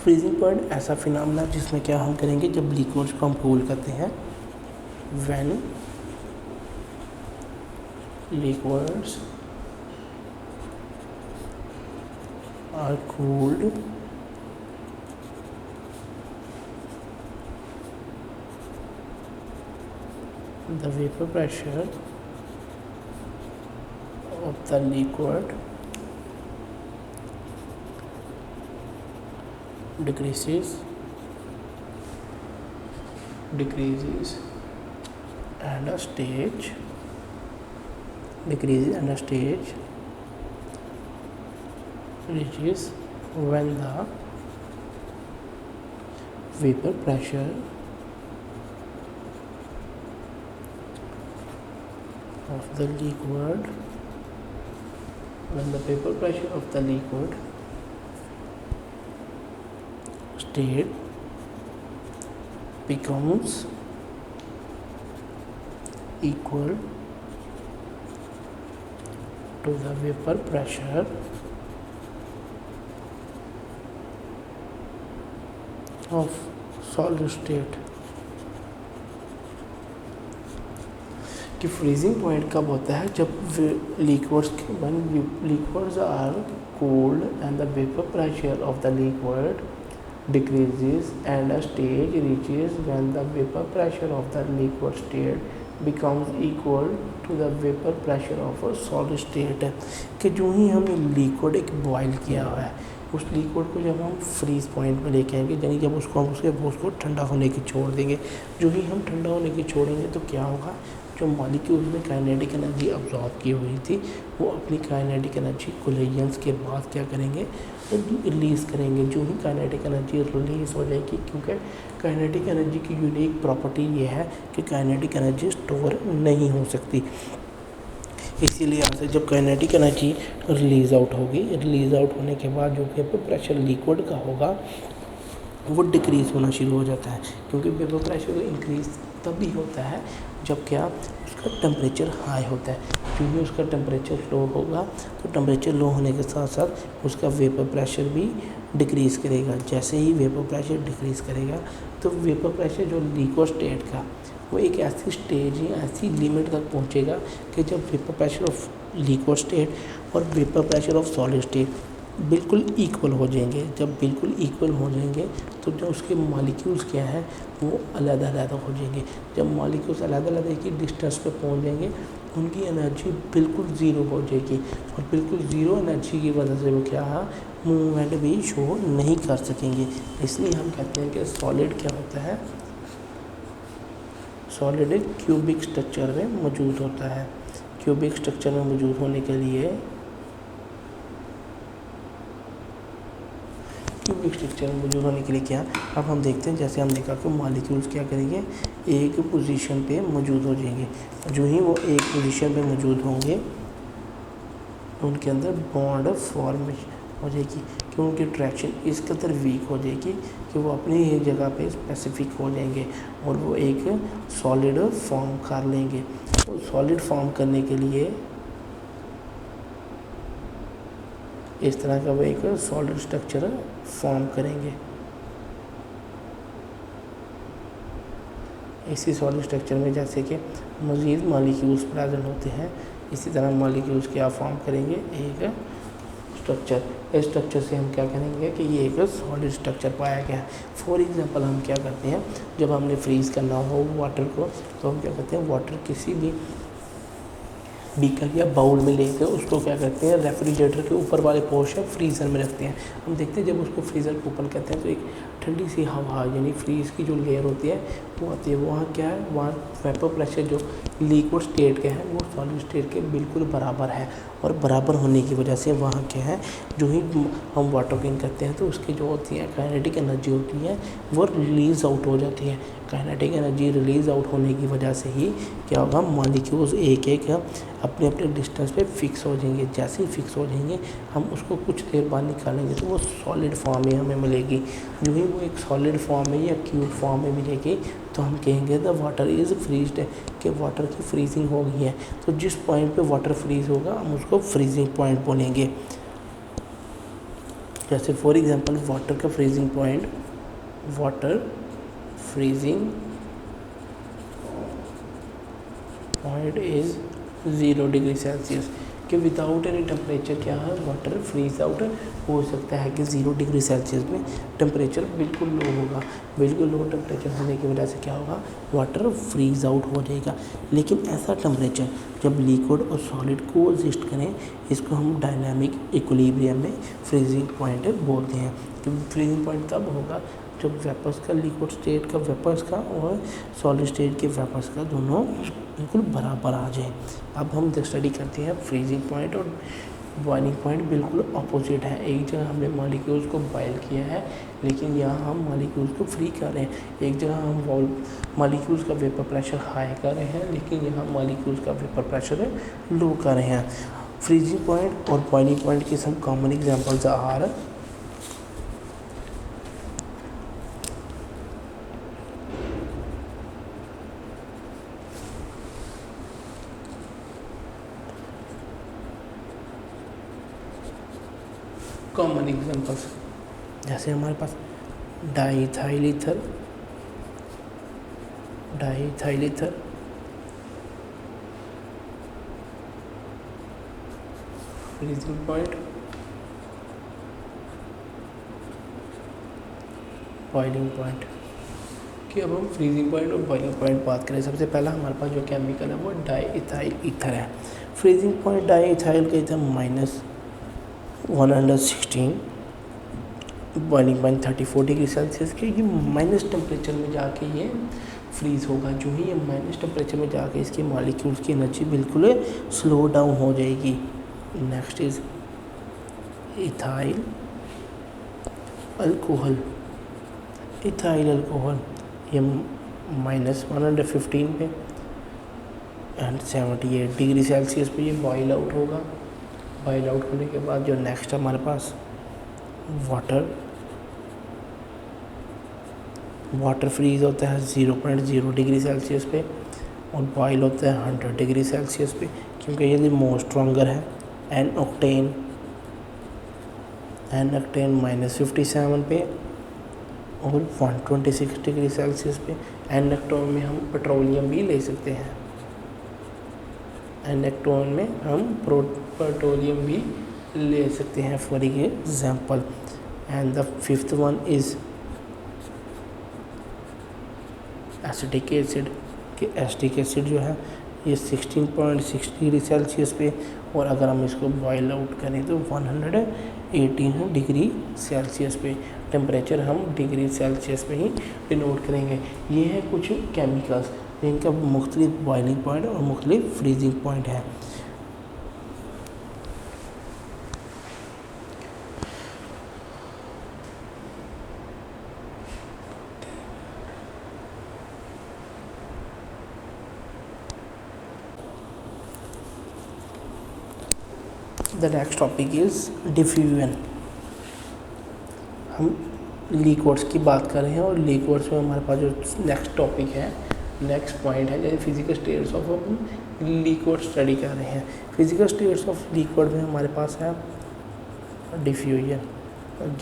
फ्रीजिंग पॉइंट ऐसा फिनोमेना जिसमें क्या हम करेंगे, जब लिक्विड्स को हम कूल करते हैं, when liquids are cooled the vapor pressure of the liquid decreases and a stage reaches when the vapor pressure of the liquid, when the vapor pressure of the liquid state becomes equal to the vapor pressure of solid state। कि freezing point कब होता है, जब liquids are cooled and the vapor pressure of the liquid decreases and a stage reaches when the vapor pressure of the liquid state becomes equal to the vapor pressure of a solid state। कि जो ही हमने liquid एक boil किया हुआ है, उस liquid को जब हम फ्रीज पॉइंट में लेके आएंगे, यानी जब उसको हम उसको ठंडा होने की छोड़ देंगे, जो ही हम ठंडा होने की छोड़ेंगे तो क्या होगा, जो मॉलिक्यूल्स में काइनेटिक एनर्जी अब्जॉर्ब की हुई थी वो अपनी काइनेटिक एनर्जी कोलिजन्स के बाद क्या करेंगे, रिलीज़ करेंगे। जो ही काइनेटिक एनर्जी रिलीज़ हो जाएगी, क्योंकि काइनेटिक एनर्जी की यूनिक प्रॉपर्टी ये है कि काइनेटिक एनर्जी स्टोर नहीं हो सकती। इसीलिए यहाँ से जब काइनेटिक एनर्जी रिलीज़ आउट होगी, रिलीज़ आउट होने के बाद जो वेपर प्रेशर लिक्विड का होगा वो डिक्रीज़ होना शुरू हो जाता है, क्योंकि वेपर प्रेशर इंक्रीज़ तभी होता है जब क्या उसका टेम्परेचर हाई होता है। क्योंकि उसका टेम्परेचर लो होगा तो टेम्परेचर लो होने के साथ साथ उसका वेपर प्रेशर भी डिक्रीज़ करेगा। जैसे ही वेपर प्रेशर डिक्रीज़ करेगा तो वेपर प्रेशर जो लिक्विड स्टेट का वो एक ऐसी स्टेज या ऐसी लिमिट तक पहुंचेगा कि जब vapour pressure of liquid state और vapour pressure of solid state बिल्कुल इक्वल हो जाएंगे। जब बिल्कुल इक्वल हो जाएंगे तो जो उसके मॉलिक्यूल्स क्या है वो अलग-अलग हो जाएंगे। जब मॉलिक्यूल्स अलग-अलग एक ही डिस्टेंस पे पहुंच जाएंगे, उनकी एनर्जी बिल्कुल ज़ीरो हो जाएगी, और बिल्कुल ज़ीरो एनर्जी की वजह से वो क्या है, मूवमेंट भी शो नहीं कर सकेंगे। इसलिए हम कहते हैं कि सॉलिड क्या होता है, सॉलिड एक क्यूबिक स्ट्रक्चर में मौजूद होता है। क्यूबिक स्ट्रक्चर में मौजूद होने के लिए क्यूबिक स्ट्रक्चर में मौजूद होने के लिए क्या, अब हम देखते हैं, जैसे हम देखा कि मॉलिक्यूल्स क्या करेंगे, एक पोजीशन पे मौजूद हो जाएंगे। जो ही वो एक पोजीशन पे मौजूद होंगे तो उनके अंदर बॉन्ड फॉर्म हो जाएगी, कि उनकी अट्रैक्शन इस कदर वीक हो जाएगी कि वो अपनी ही जगह पे स्पेसिफिक हो जाएंगे और वो एक सॉलिड फॉर्म कर लेंगे। तो सॉलिड फॉर्म करने के लिए इस तरह का वो एक सॉलिड स्ट्रक्चर फॉर्म करेंगे। इसी सॉलिड स्ट्रक्चर में जैसे कि मज़ीद मॉलिक्यूल्स प्रेजेंट होते हैं, इसी तरह मॉलिक्यूल्स क्या फॉर्म करेंगे, एक स्ट्रक्चर। इस स्ट्रक्चर से हम क्या करेंगे कि ये एक सॉलिड स्ट्रक्चर पाया गया है। फॉर एग्जांपल हम क्या करते हैं, जब हमने फ्रीज़ करना हो वाटर को तो हम क्या करते हैं, वाटर किसी भी बीकर या बाउल में लेकर उसको क्या करते हैं, रेफ्रिजरेटर के ऊपर वाले पोर्शन फ्रीज़र में रखते हैं। हम देखते हैं जब उसको फ्रीज़र को ओपन करते हैं तो एक ठंडी सी हवा यानी फ्रीज़ की जो लेयर होती है वो आती है। वहाँ क्या है, वहाँ वेपर प्रेशर जो लिक्विड स्टेट के है वो सॉलिड स्टेट के बिल्कुल बराबर है, और बराबर होने की वजह से वहाँ क्या है, जो ही हम वाटर को इन करते हैं तो उसकी जो होती है काइनेटिक एनर्जी होती है वो रिलीज़ आउट हो जाती है। काइनेटिक एनर्जी रिलीज़ आउट होने की वजह से ही क्या होगा, मॉलिक्यूल्स एक एक अपने अपने डिस्टेंस पे फिक्स हो जाएंगे। जैसे ही फिक्स हो जाएंगे हम उसको कुछ देर बाद निकालेंगे तो वो सॉलिड फॉर्म में हमें मिलेगी। जो ही वो एक सॉलिड फॉर्म में या क्यूब फॉर्म में मिलेगी तो हम कहेंगे द वाटर इज़ फ्रीज्ड, कि वाटर की फ्रीजिंग हो गई है। तो जिस पॉइंट पे वाटर फ्रीज होगा हम उसको फ्रीजिंग पॉइंट बोलेंगे। जैसे फॉर एग्जांपल वाटर का freezing point, water freezing point is 0 degree Celsius, कि विदाउट एनी टेम्परेचर क्या है, वाटर फ्रीज आउट हो सकता है कि 0 डिग्री सेल्सियस में टेम्परेचर बिल्कुल लो होगा। बिल्कुल लो टेम्परेचर होने की वजह से क्या होगा, वाटर फ्रीज आउट हो जाएगा। लेकिन ऐसा टेम्परेचर जब लिक्विड और सॉलिड को एग्जिस्ट करें, इसको हम डायनामिक इक्विलिब्रियम में फ्रीजिंग पॉइंट बोलते हैं। क्योंकि फ्रीजिंग पॉइंट तब होगा जब वेपर्स का, लिक्विड स्टेट का वेपर्स का और सॉलिड स्टेट के वेपर्स का दोनों बिल्कुल बराबर आ जाए। अब हम स्टडी करते हैं फ्रीजिंग पॉइंट और बॉइलिंग पॉइंट बिल्कुल अपोजिट है। एक जगह हमने मॉलिक्यूल्स को बॉयल किया है, लेकिन यहाँ हम मॉलिक्यूल्स को फ्री कर रहे हैं। एक जगह हम मॉलिक्यूल्स का वेपर प्रेशर हाई कर रहे हैं, लेकिन यहाँ मॉलिक्यूल्स का वेपर प्रेशर लो कर रहे हैं। फ्रीजिंग पॉइंट और बॉइलिंग पॉइंट के some common examples are common examples, जैसे हमारे पास diethyl ether, freezing point, boiling point. कि अब हम फ्रीजिंग पॉइंट और बॉइलिंग पॉइंट बात करें, सबसे पहला हमारे पास जो केमिकल है वो डाईइथाइल ईथर है। फ्रीजिंग पॉइंट डाईइथाइल का था -116, बॉइलिंग पॉइंट 34 डिग्री सेल्सियस के। ये माइनस टेम्परेचर में जाके ये फ्रीज़ होगा। जो ही ये माइनस टेम्परेचर में जाके इसके मॉलिक्यूल्स की एनर्जी बिल्कुल स्लो डाउन हो जाएगी। नेक्स्ट इज इथाइल अल्कोहल, ये -115 पे एंड 78 डिग्री सेल्सियस पे ये बॉयल आउट होगा। बॉयल आउट होने के बाद जो नेक्स्ट हमारे पास वाटर फ्रीज होता है 0.0 डिग्री सेल्सियस पे और बॉयल होता है 100 डिग्री सेल्सियस पे, क्योंकि ये मोर स्ट्रॉन्गर है। एन ऑक्टेन -57 पे और 126 डिग्री सेल्सियस पे। एन ऑक्टेन में हम पेट्रोलियम भी ले सकते हैं, पेट्रोलियम भी ले सकते हैं for example. And the fifth one is acetic acid, कि एसिटिक एसिड जो है ये 16.6 डिग्री सेल्सियस पे, और अगर हम इसको बॉयल आउट करें तो 118 डिग्री सेल्सियस पे। टेम्परेचर हम डिग्री सेल्सियस पे ही डिनोट करेंगे। ये है कुछ केमिकल्स जिनका मुख्तलिफ बॉइलिंग पॉइंट और मुख्तलिफ फ्रीजिंग पॉइंट है। The next topic is diffusion. हम लिक्विड्स की बात कर रहे हैं और लिक्विड्स में हमारे पास जो नेक्स्ट टॉपिक है, नेक्स्ट पॉइंट है, जैसे physical states of liquid study कर रहे हैं। फिजिकल स्टेट्स ऑफ लिक्विड में हमारे पास है diffusion.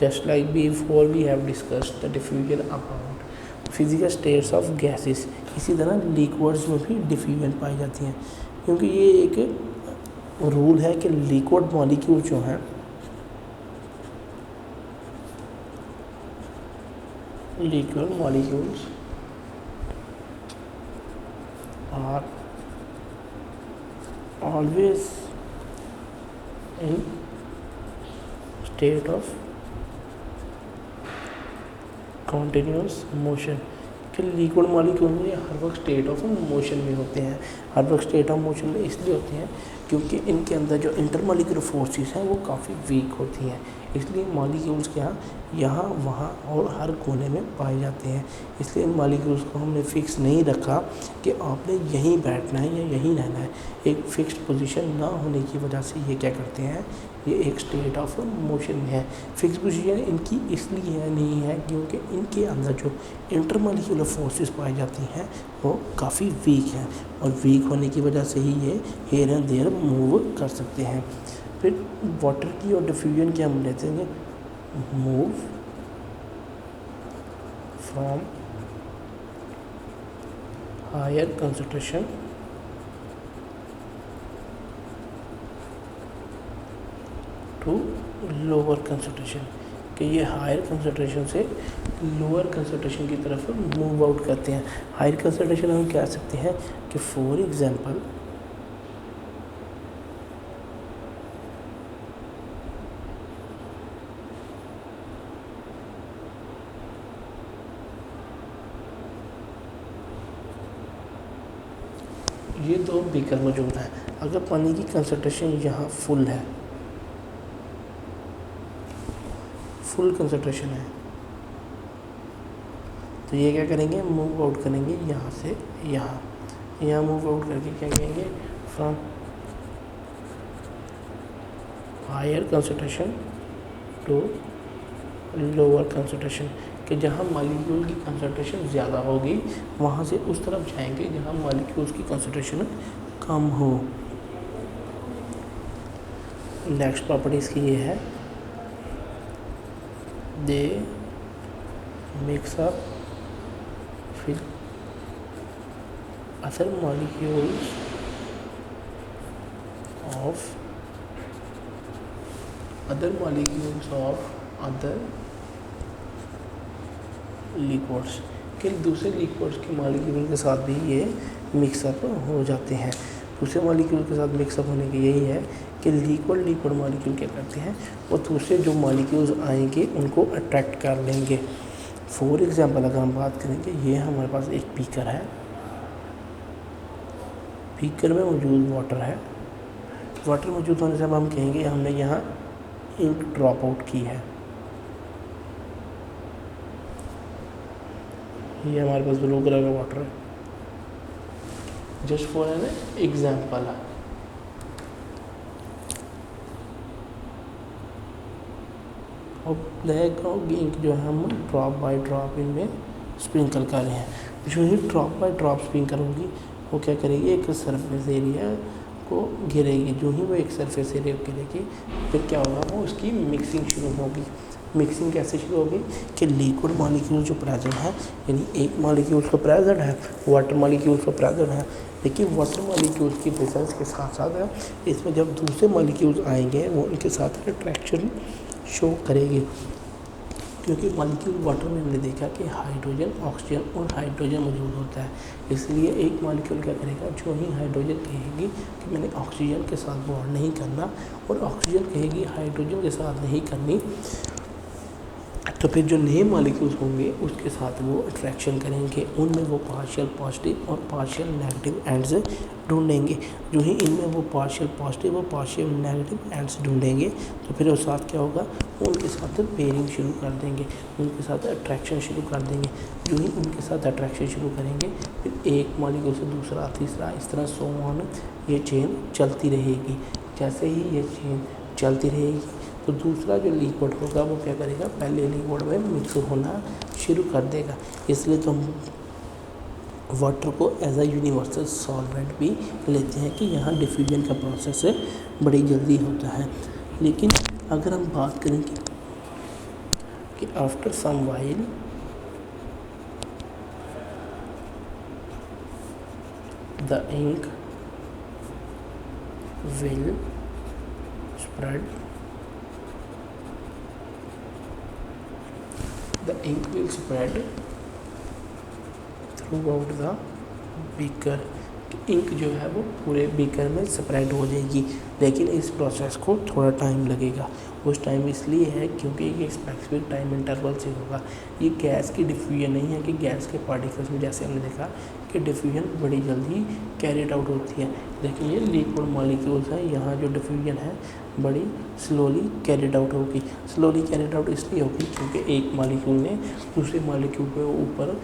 Just like before we have discussed the diffusion about physical states of gases, इसी तरह लिक्विड्स में भी डिफ्यूजन पाई जाती हैं, क्योंकि ये एक रूल है कि लिक्विड मॉलिक्यूल जो हैं liquid molecules are always in state of continuous motion, कि लिक्विड मॉलिक्यूल में हर वक्त स्टेट ऑफ मोशन में होते हैं। हर वक्त स्टेट ऑफ मोशन में इसलिए होते हैं क्योंकि इनके अंदर जो इंटरमॉलिक्यूलर फोर्सेस हैं वो काफ़ी वीक होती हैं, इसलिए मॉलिक्यूल्स के यहाँ वहाँ और हर कोने में पाए जाते हैं। इसलिए इन मॉलिक्यूल्स को हमने फ़िक्स नहीं रखा कि आपने यहीं बैठना है या यहीं रहना है। एक फ़िक्स्ड पोजीशन ना होने की वजह से ये क्या करते हैं, ये एक स्टेट ऑफ मोशन में है। फिक्स पोजीशन इनकी इसलिए नहीं है क्योंकि इनके अंदर जो इंटरमॉलिक्यूलर फोर्सेस पाई जाती हैं वो काफ़ी वीक हैं, और वीक होने की वजह से ही ये हेयर एंड देयर मूव कर सकते हैं। फिर वाटर की और डिफ्यूजन की हम लेते हैं move from higher concentration to lower concentration, कि ये हायर कंसंट्रेशन से लोअर कंसंट्रेशन की तरफ मूव आउट करते हैं। हायर कंसंट्रेशन हम कह सकते हैं कि फॉर एग्जांपल ये दो बीकर मौजूद हैं। अगर पानी की कंसंट्रेशन यहाँ फुल है, फुल कंसंट्रेशन है, तो ये क्या करेंगे, मूव आउट करेंगे यहाँ से यहाँ मूव आउट करके क्या करेंगे, from higher concentration to lower concentration, कि जहाँ मॉलिक्यूल की कंसंट्रेशन ज़्यादा होगी वहाँ से उस तरफ जाएंगे जहाँ मॉलिक्यूल्स की कंसंट्रेशन कम हो। नेक्स्ट प्रॉपर्टी इसकी ये है they mix up with other molecules of other liquids कि दूसरे लिक्विड्स के मॉलिक्यूल के साथ भी ये मिक्सअप हो जाते हैं। दूसरे मॉलिक्यूल के साथ मिक्सअप होने की यही है कि लिक्विड मॉलिक्यूल क्या करते हैं, वो दूसरे जो मॉलिक्यूल्स आएंगे उनको अट्रैक्ट कर लेंगे। फॉर एग्जांपल अगर हम बात करेंगे, ये हमारे पास एक बीकर है, बीकर में मौजूद वाटर है। वाटर मौजूद होने से हम कहेंगे हमने यहाँ इंक ड्रॉप आउट की है। ये हमारे पास ब्लू कलर का वाटर है, जस्ट फॉर एन एग्जाम्पल। और ब्लैक इंक जो है हम ड्रॉप बाय ड्रॉप इनमें स्प्रिंकल कर रहे हैं। जो ही ड्रॉप बाय ड्रॉप स्प्रिंकल होगी वो क्या करेगी, एक सरफेस एरिया को घेरेगी। जो ही वो एक सरफेस एरिया को घेरेगी फिर क्या होगा, वो उसकी मिक्सिंग शुरू होगी। मिक्सिंग कैसे शुरू होगी कि लिक्विड मॉलिक्यूल जो प्रेजेंट है, यानी एक मॉलिक्यूल तो प्रेजेंट है, वाटर मॉलिक्यूल तो प्रेजेंट है, लेकिन वाटर मॉलिक्यूल्स की प्रेजेंस के साथ साथ इसमें जब दूसरे मॉलिक्यूल्स आएंगे वो उनके साथ अट्रैक्शन शो करेगी। क्योंकि मॉलिक्यूल वाटर में हमने देखा कि हाइड्रोजन, ऑक्सीजन और हाइड्रोजन मौजूद होता है, इसलिए एक मॉलिक्यूल क्या करेगा, जो ही हाइड्रोजन कहेगी कि मैंने ऑक्सीजन के साथ बॉन्ड नहीं करना और ऑक्सीजन कहेगी हाइड्रोजन के साथ नहीं करनी, तो फिर जो नए मॉलिक्यूल्स होंगे उसके साथ वो अट्रैक्शन करेंगे। उनमें वो पार्शियल पॉजिटिव और पार्शियल नेगेटिव एंड्स ढूंढेंगे। जो ही इनमें वो पार्शियल पॉजिटिव और पार्शियल नेगेटिव एंड्स ढूंढेंगे तो फिर उस साथ क्या होगा, वो उनके साथ पेयरिंग शुरू कर देंगे, उनके साथ अट्रैक्शन शुरू कर देंगे। जो ही उनके साथ अट्रैक्शन शुरू करेंगे फिर एक मॉलिक्यूल से दूसरा, तीसरा, इस तरह सो ऑन ये चेन चलती रहेगी। जैसे ही ये चेन चलती रहेगी तो दूसरा जो लिक्विड होगा वो क्या करेगा, पहले लिक्विड में मिक्स होना शुरू कर देगा। इसलिए तो हम वाटर को एज अ यूनिवर्सल सॉल्वेंट भी लेते हैं कि यहाँ डिफ्यूजन का प्रोसेस बड़ी जल्दी होता है। लेकिन अगर हम बात करें कि after some while the ink will spread, the ink will spread throughout the beaker। Ink जो है वो पूरे बीकर में स्प्रेड हो जाएगी, लेकिन इस प्रोसेस को थोड़ा टाइम लगेगा। उस टाइम इसलिए है क्योंकि ये स्पेसिफिक टाइम इंटरवल से होगा। ये गैस की डिफ्यूजन नहीं है कि गैस के पार्टिकल्स में जैसे हमने देखा कि डिफ्यूजन बड़ी जल्दी कैरिड आउट होती है, लेकिन ये लिक्विड मॉलिक्यूल्स हैं, यहाँ जो डिफ्यूजन है बड़ी स्लोली कैरिड आउट होगी। स्लोली कैरिड आउट इसलिए होगी क्योंकि एक मॉलिक्यूल ने दूसरे मॉलिक्यूल के ऊपर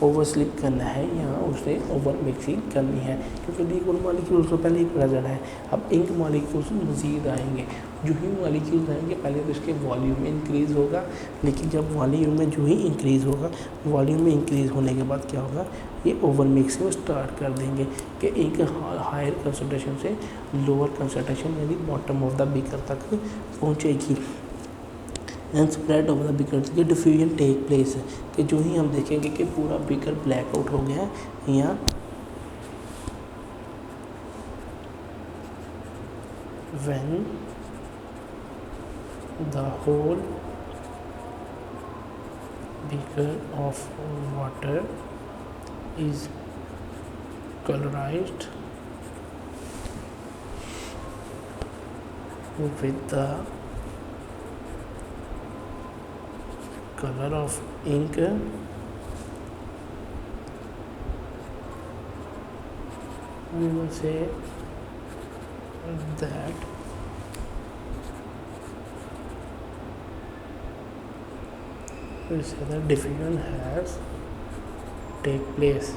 ओवर स्लिप करना है, यहाँ उसने ओवर मिक्सिंग करनी है, क्योंकि लिक्विड मॉलिक्यूल्स तो पहले ही प्रेजेंट है। अब इंक मॉलिक्यूल्स मज़ीद आएंगे। जो ही मॉलिक्यूल्स आएंगे पहले तो इसके वॉल्यूम में इंक्रीज़ होगा, लेकिन जब वॉल्यूम में जो ही इंक्रीज़ होगा, वॉल्यूम में इंक्रीज़ होने के बाद क्या होगा, ये ओवर मिक्सिंग स्टार्ट कर देंगे कि एक हायर कंसनट्रेशन से लोअर कंसनट्रेशन यानी बॉटम ऑफ द बीकर तक पहुँचेगी। And spread over the beaker की डिफ्यूजन टेक प्लेस है कि जो ही हम देखेंगे कि पूरा बीकर ब्लैक आउट हो गया है, यहाँ when the whole beaker of water is colorized with the color of ink, we will say that diffusion has take place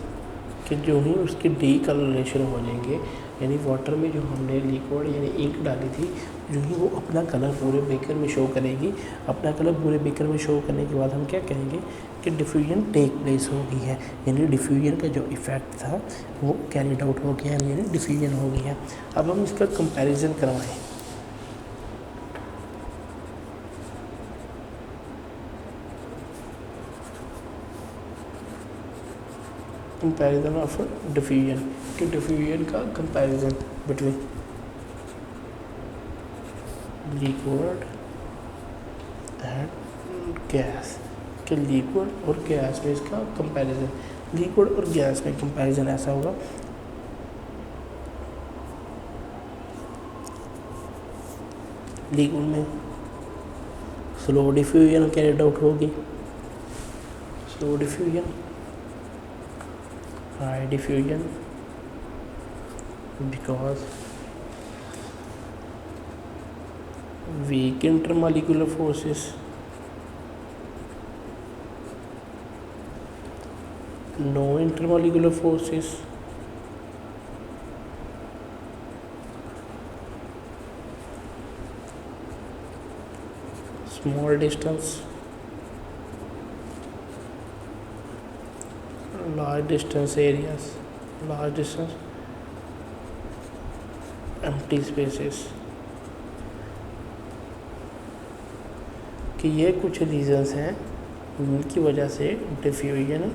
कि जो ही उसकी डीकलरेशन हो जाएंगे, यानी वाटर में जो हमने लिक्विड यानी इंक डाली थी, जो ही वो अपना कलर पूरे बीकर में शो करेगी। अपना कलर पूरे बीकर में शो करने के बाद हम क्या कहेंगे कि डिफ्यूजन टेक प्लेस हो गई है, यानी डिफ्यूजन का जो इफ़ेक्ट था वो कैरिड आउट हो गया, यानी डिफ्यूजन हो गई है। अब हम इसका कंपैरिजन करवाएं। कंपैरिजन ऑफ डिफ्यूजन, कि डिफ्यूजन का comparison between liquid and gas, कि लिक्विड और गैस में इसका कंपैरिजन, लिक्विड और गैस में कंपैरिजन ऐसा होगा लिक्विड में स्लो डिफ्यूजन कैरिड आउट होगी, slow diffusion, high diffusion, because weak intermolecular forces, no intermolecular forces, small distance, large distance areas, large distance empty spaces, कि ये कुछ रीजंस हैं जिनकी वजह से डिफ्यूजन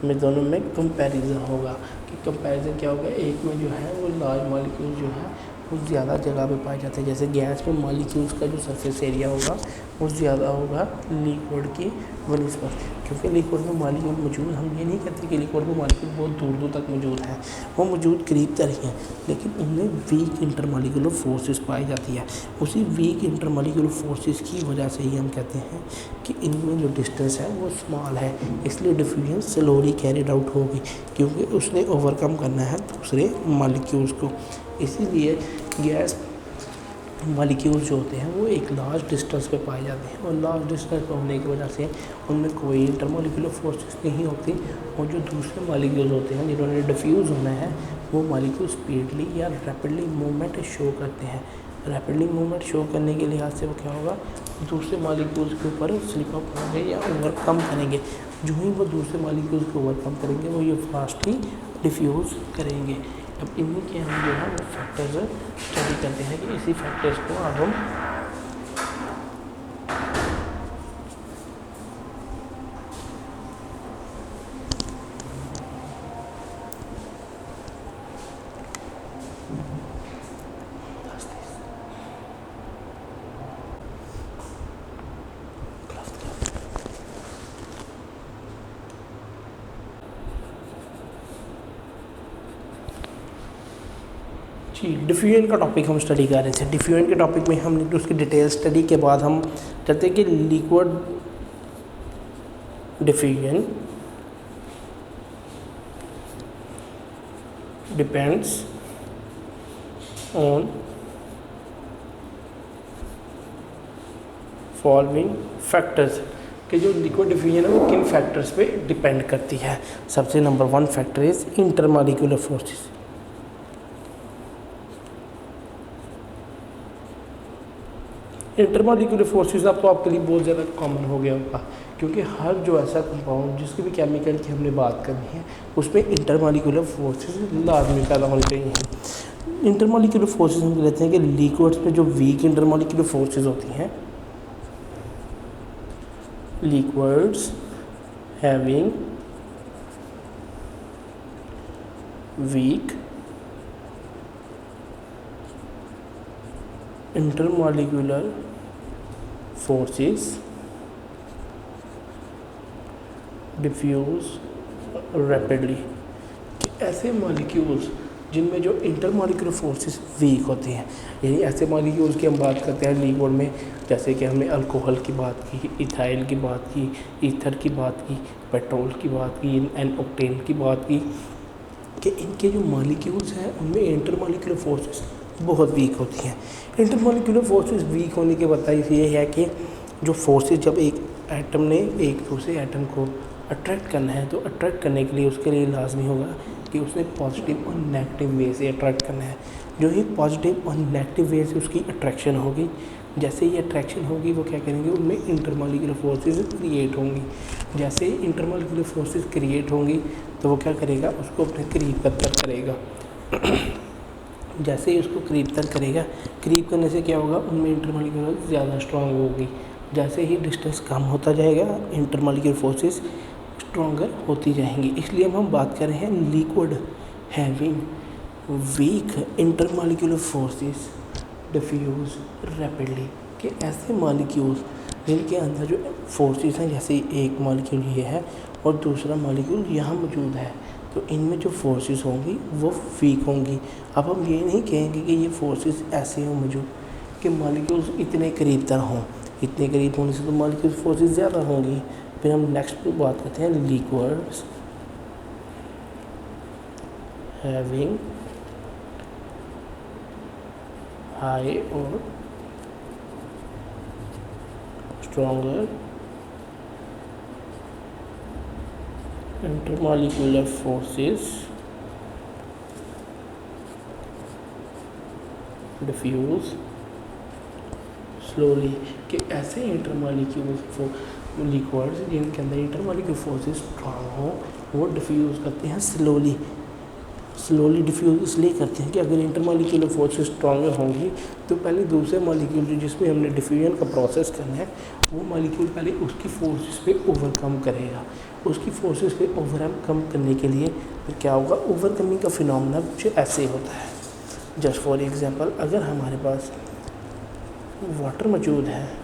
में दोनों में कंपैरिजन होगा। कि कंपैरिजन क्या होगा, एक में जो है वो लार्ज मॉलिक्यूल जो है वो ज़्यादा जगह पे पाए जाते हैं, जैसे गैस में मॉलिक्यूल्स का जो सरफेस एरिया होगा वो ज़्यादा होगा लिक्विड की बनिस्बत, क्योंकि लिक्विड में मॉलिक्यूल मौजूद, हम ये नहीं कहते कि लिक्विड में मॉलिक्यूल बहुत दूर दूर तक मौजूद हैं, वो मौजूद करीब तर ही हैं, लेकिन उनमें वीक इंटरमॉलिक्यूलर फोर्सेस पाई जाती है। उसी वीक इंटरमॉलिक्यूलर फोर्सेस की वजह से ही हम कहते हैं कि इनमें जो डिस्टेंस है वो स्मॉल है, इसलिए डिफ्यूजन स्लोली कैरिड आउट होगी, क्योंकि उसने ओवरकम करना है दूसरे मॉलिक्यूल्स को। इसीलिए गैस मॉलिक्यूल्स जो होते हैं वो एक लार्ज डिस्टेंस पे पाए जाते हैं, और लार्ज डिस्टेंस पे होने की वजह से उनमें कोई इंटरमॉलिक्यूलर फोर्सेस नहीं होती, और जो दूसरे मॉलिक्यूल्स होते हैं जिन्होंने डिफ्यूज़ होना है वो मॉलिक्यूल स्पीडली या रैपिडली मूवमेंट शो करते हैं। रैपिडली मूवमेंट शो करने के लिहाज से वो क्या होगा, दूसरे मॉलिक्यूल्स के ऊपर स्लिप अप होंगे या ओवरकम करेंगे। जो ही वो दूसरे मॉलिक्यूल्स को ओवरकम करेंगे वो ये फास्टली डिफ्यूज़ करेंगे। अब इन्हीं के हम जो है वो फैक्टर्स स्टडी करते हैं कि इसी फैक्टर्स को अब हम जी डिफ्यूजन का टॉपिक हम स्टडी कर रहे थे। डिफ्यूजन के टॉपिक में हमने उसकी डिटेल स्टडी के बाद हम कहते हैं कि liquid diffusion depends on following factors, कि जो लिक्विड डिफ्यूजन है वो किन फैक्टर्स पे डिपेंड करती है। सबसे number 1 factor is intermolecular forces. Intermolecular forces अब तो आपके लिए बहुत ज़्यादा कॉमन हो गया होगा, क्योंकि हर जो ऐसा कंपाउंड जिसकी भी केमिकल की हमने बात करनी है उसमें इंटरमॉलिक्यूलर फोर्सेस लाजमी पैदा होनी चाहिए। इंटरमॉलिक्यूलर फोर्सेस हम कहते हैं कि लिक्विड्स में जो वीक इंटरमॉलिक्यूलर फोर्सेस होती हैं, liquids having weak intermolecular forces diffuse rapidly। ऐसे मॉलिक्यूल्स जिनमें जो इंटरमॉलिक्यूलर फोर्सेस वीक होते हैं, यानी ऐसे मॉलिक्यूल्स की हम बात करते हैं लिक्विड में, जैसे कि हमने अल्कोहल की बात की, इथाइल की बात की, ईथर की बात की, पेट्रोल की बात की, एन ऑक्टेन की बात की, कि इनके जो मॉलिक्यूल्स हैं उनमें इंटरमॉलिक्यूलर फोर्सेस बहुत वीक होती हैं। इंटरमॉलिक्यूलर फोर्सेस वीक होने के बताइए ये है कि जो फोर्सेस, जब एक एटम ने एक दूसरे एटम को अट्रैक्ट करना है तो अट्रैक्ट करने के लिए उसके लिए लाजमी होगा कि उसने पॉजिटिव और नेगेटिव वे से अट्रैक्ट करना है। जो ही पॉजिटिव और नेगेटिव वे से उसकी अट्रैक्शन होगी, जैसे ही अट्रैक्शन होगी वो क्या करेंगे, उनमें इंटरमॉलिक्यूलर फोर्सेस क्रिएट होंगी। जैसे ही इंटरमॉलिक्यूलर फोर्सेस क्रिएट होंगी तो वो क्या करेगा, उसको अपने करीब कतर करेगा। जैसे ही उसको करीब तर करेगा, करीब करने से क्या होगा, उनमें इंटरमॉलिक्यूलर ज़्यादा स्ट्रांग होगी। जैसे ही डिस्टेंस कम होता जाएगा, इंटरमॉलिक्यूलर फोर्सेस स्ट्रॉन्गर होती जाएंगी। इसलिए हम बात कर रहे हैं liquid having weak intermolecular forces diffuse rapidly, कि ऐसे मॉलिक्यूल्स जिनके अंदर जो फोर्सेस हैं, जैसे एक मॉलिक्यूल ये है और दूसरा मॉलिक्यूल यहाँ मौजूद है, तो इनमें जो फोर्सेस होंगी वो वीक होंगी। अब हम ये नहीं कहेंगे कि ये फोर्सेस ऐसे हों मौजूद कि मॉलिक्यूल्स इतने करीब तरह हों, इतने करीब होने से तो मॉलिक्यूल फोर्सेस ज़्यादा होंगी। फिर हम नेक्स्ट पे बात करते हैं लिक्विड्स हैविंग हाई और stronger intermolecular forces diffuse slowly, कि ऐसे इंटरमॉलिक्यूल लिक्विड्स जिनके अंदर इंटरमॉलिक्यूलर फोर्सेस स्ट्रॉन्ग हो वो डिफ्यूज़ करते हैं स्लोली डिफ्यूज़ इसलिए करते हैं कि अगर इंटरमॉलिक्यूलर फोर्सेस स्ट्रॉन्गर होंगी तो पहले दूसरे मॉलिक्यूल जिसमें हमने डिफ्यूजन का प्रोसेस करना है वो मॉलिक्यूल पहले उसकी फोर्सेस पे ओवरकम करेगा। उसकी फोर्सेस पे ओवरकम करने के लिए फिर क्या होगा, ओवरकमिंग का फिनोमेना कुछ ऐसे होता है। जस्ट फॉर एग्जांपल, अगर हमारे पास वाटर मौजूद है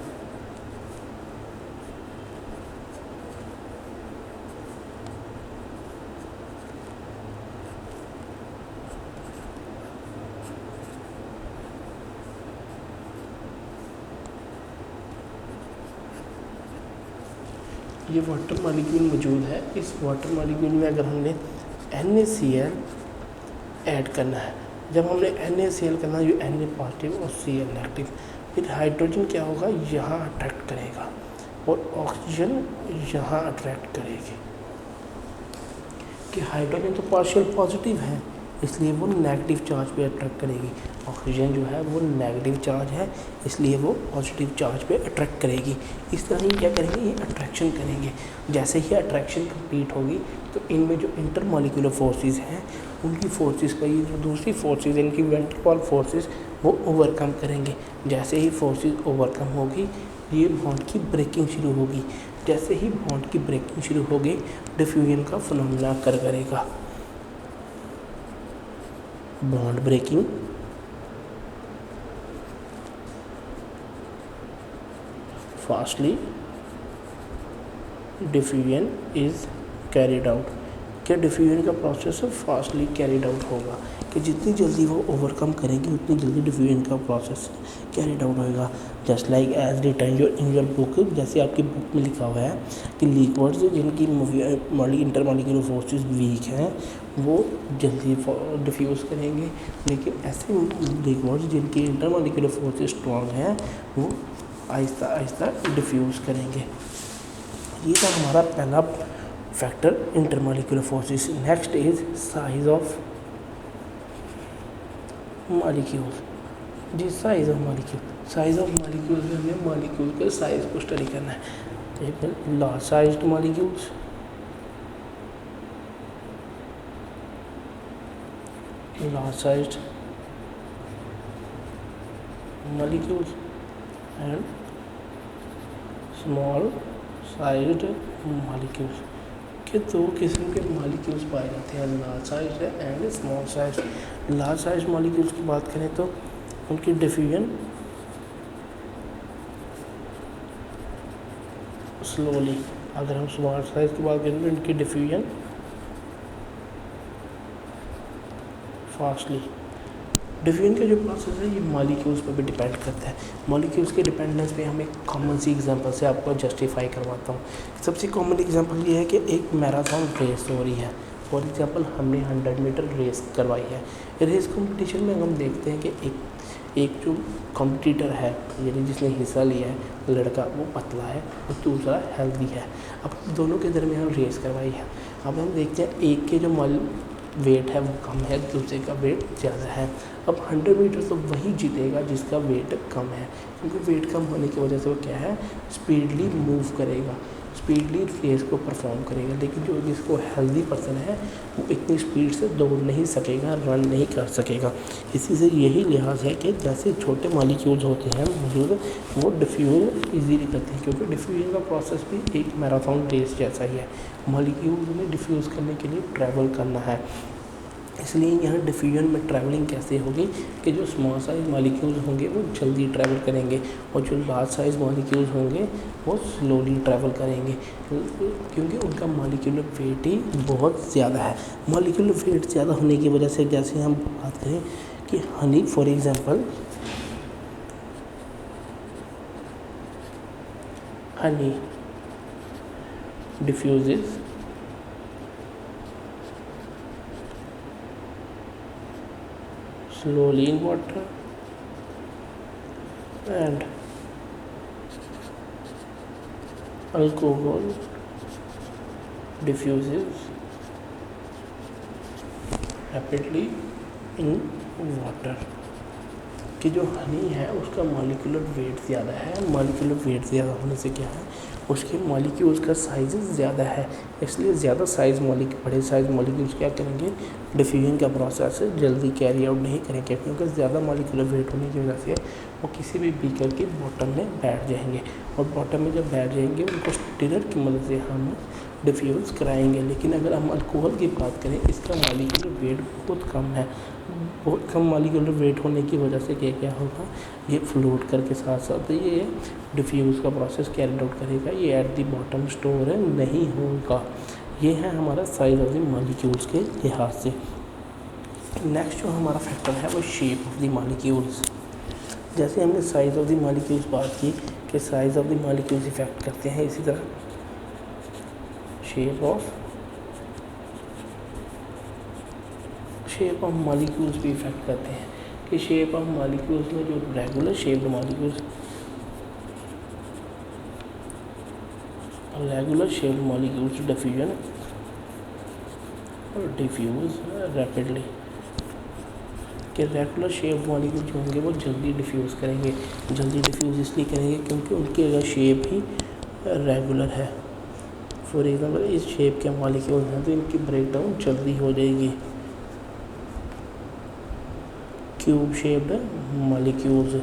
ये वाटर मॉलिक्यूल मौजूद है, इस वाटर मॉलिक्यूल में अगर हमने NaCl ऐड करना है, जब हमने NaCl करना है जो Na पॉजिटिव और Cl नेगेटिव, फिर हाइड्रोजन क्या होगा, यहाँ अट्रैक्ट करेगा और ऑक्सीजन यहाँ अट्रैक्ट करेगी। कि हाइड्रोजन तो पार्शियल पॉजिटिव है इसलिए वो नेगेटिव चार्ज पे अट्रैक्ट करेगी, ऑक्सीजन जो है वो नेगेटिव चार्ज है इसलिए वो पॉजिटिव चार्ज पे अट्रैक्ट करेगी। इस तरह ये क्या करेंगे, ये अट्रैक्शन करेंगे। जैसे ही अट्रैक्शन कंप्लीट होगी तो इनमें जो इंटरमॉलिक्यूलर फोर्सेस हैं उनकी फोर्सेस पर ये जो दूसरी फोर्सेस इनकी वैन डर वाल्स फोर्सेस वो ओवरकम करेंगे। जैसे ही फोर्सेस ओवरकम होगी ये बॉन्ड की ब्रेकिंग शुरू होगी। जैसे ही बॉन्ड की ब्रेकिंग शुरू होगी डिफ्यूजन का फिनोमेना करेगा, bond breaking fastly diffusion is carried out. क्या डिफ्यूजन का प्रोसेस फास्टली कैरिड आउट होगा कि जितनी जल्दी वो ओवरकम करेंगे उतनी जल्दी डिफ्यूजन का प्रोसेस कैरिड आउट होगा। Just like as written in your book, जैसे आपकी बुक में लिखा हुआ है कि लिक्विड्स जिनकी इंटरमॉलिक्यूलर फोर्सेस वीक हैं वो जल्दी डिफ्यूज़ करेंगे, लेकिन ऐसे लिक्विड्स जिनकी इंटरमॉलिक्यूलर फोर्सेस स्ट्रॉन्ग हैं वो आहिस्ता आहिस्ता डिफ्यूज़ करेंगे। ये था हमारा पहला factor intermolecular forces. Next is size of molecules. जी साइज ऑफ मॉलिक्यूल में हमें मॉलिक्यूल के साइज को स्टडी करना है। एक large sized molecules, and small sized molecules के दो किस्म के मॉलिक्यूल्स पाए जाते हैं, large sized and small sized. Large sized molecules की बात करें तो उनकी डिफ्यूजन स्लोली, अगर हम स्मॉल साइज की बात करें तो इनकी डिफ्यूजन फास्टली। डिफ्यूजन का जो प्रोसेस है ये मॉलिक्यूल्स पर भी डिपेंड करता है। मॉलिक्यूल्स के डिपेंडेंस पे हम एक कॉमन सी एग्जांपल से आपको जस्टिफाई करवाता हूँ। सबसे कॉमन एग्जांपल ये है कि एक मैराथन रेस हो रही है। फॉर एग्जांपल हमने 100 मीटर रेस करवाई है। रेस कंपटीशन में हम देखते हैं कि एक जो कॉम्पिटिटर है यानी जिसने हिस्सा लिया है लड़का वो पतला है और दूसरा हेल्दी है। अब दोनों के दरमियान रेस करवाई है। अब हम देखते हैं एक के जो वेट है वो कम है, दूसरे का वेट ज़्यादा है। अब 100 मीटर तो वही जीतेगा जिसका वेट कम है, क्योंकि वेट कम होने की वजह से वो क्या है, स्पीडली मूव करेगा। स्पीडली रेस को परफॉर्म करेगा, लेकिन जो जिसको हेल्दी पर्सन है वो इतनी स्पीड से दौड़ नहीं सकेगा, रन नहीं कर सकेगा। इसी से यही लिहाज है कि जैसे छोटे मॉलिक्यूल्स होते हैं मौजूद, वो डिफ्यूज़न ईजीली करते हैं, क्योंकि डिफ्यूज़न का प्रोसेस भी एक मैराथन रेस जैसा ही है। मॉलिक्यूल्स में डिफ्यूज़ करने के लिए ट्रैवल करना है, इसलिए यहाँ डिफ्यूजन में ट्रैवलिंग कैसे होगी कि जो स्मॉल साइज मॉलिक्यूल्स होंगे वो जल्दी ट्रैवल करेंगे और जो लार्ज साइज मॉलिक्यूल्स होंगे वो स्लोली ट्रैवल करेंगे, क्योंकि उनका मॉलिक्यूलर वेट ही बहुत ज़्यादा है। मॉलिक्यूलर वेट ज़्यादा होने की वजह से जैसे हम बात करें कि Honey for example, Honey diffuses slowly in water and alcohol diffuses rapidly in water। कि जो हनी है उसका मॉलिक्यूलर वेट ज़्यादा है, मॉलिक्यूलर वेट ज़्यादा होने से क्या है उसके मॉलिक्यूल्स का साइज़ ज़्यादा है, इसलिए ज़्यादा साइज़ बड़े साइज़ मॉलिक्यूल्स क्या करेंगे, डिफ्यूजन का प्रोसेस जल्दी कैरी आउट नहीं करेंगे, क्योंकि ज़्यादा मॉलिक्यूलर वेट होने की वजह से वो किसी भी बीकर के बॉटम में बैठ जाएंगे और बॉटम में जब बैठ जाएंगे उनको स्टिरर की मदद से हम डिफ्यूज़ कराएंगे। लेकिन अगर हम अल्कोहल की बात करें, इसका मॉलिक्यूलर वेट बहुत कम है, बहुत कम मॉलिक्यूलर वेट होने की वजह से क्या होगा, ये फ्लोट करके साथ साथ ये डिफ्यूज़ का प्रोसेस कैरी आउट करेगा, ये एट द बॉटम स्टोर नहीं होगा। ये है हमारा साइज ऑफ द मॉलिक्यूल्स के लिहाज से। नेक्स्ट जो हमारा फैक्टर है वो शेप ऑफ द मॉलिक्यूल्स। जैसे हमने साइज ऑफ द मॉलिक्यूल्स बात की कि size of the molecules effect करते हैं, इसी तरह शेप ऑफ मॉलिक्यूल्स भी इफेक्ट करते हैं कि शेप ऑफ मॉलिक्यूल्स में जो रेगुलर शेप्ड मॉलिक्यूल्स डिफ्यूजन और डिफ्यूज़ रैपिडली, कि रेगुलर शेप मॉलिक्यूल जो होंगे वो जल्दी डिफ्यूज़ करेंगे। जल्दी डिफ्यूज़ इसलिए करेंगे क्योंकि उनकी अगर शेप ही रेगुलर है। फॉर एग्जांपल इस शेप के मॉलिक्यूल हैं तो इनकी ब्रेकडाउन जल्दी हो जाएगी। क्यूब शेप्ड मॉलिक्यूल्स,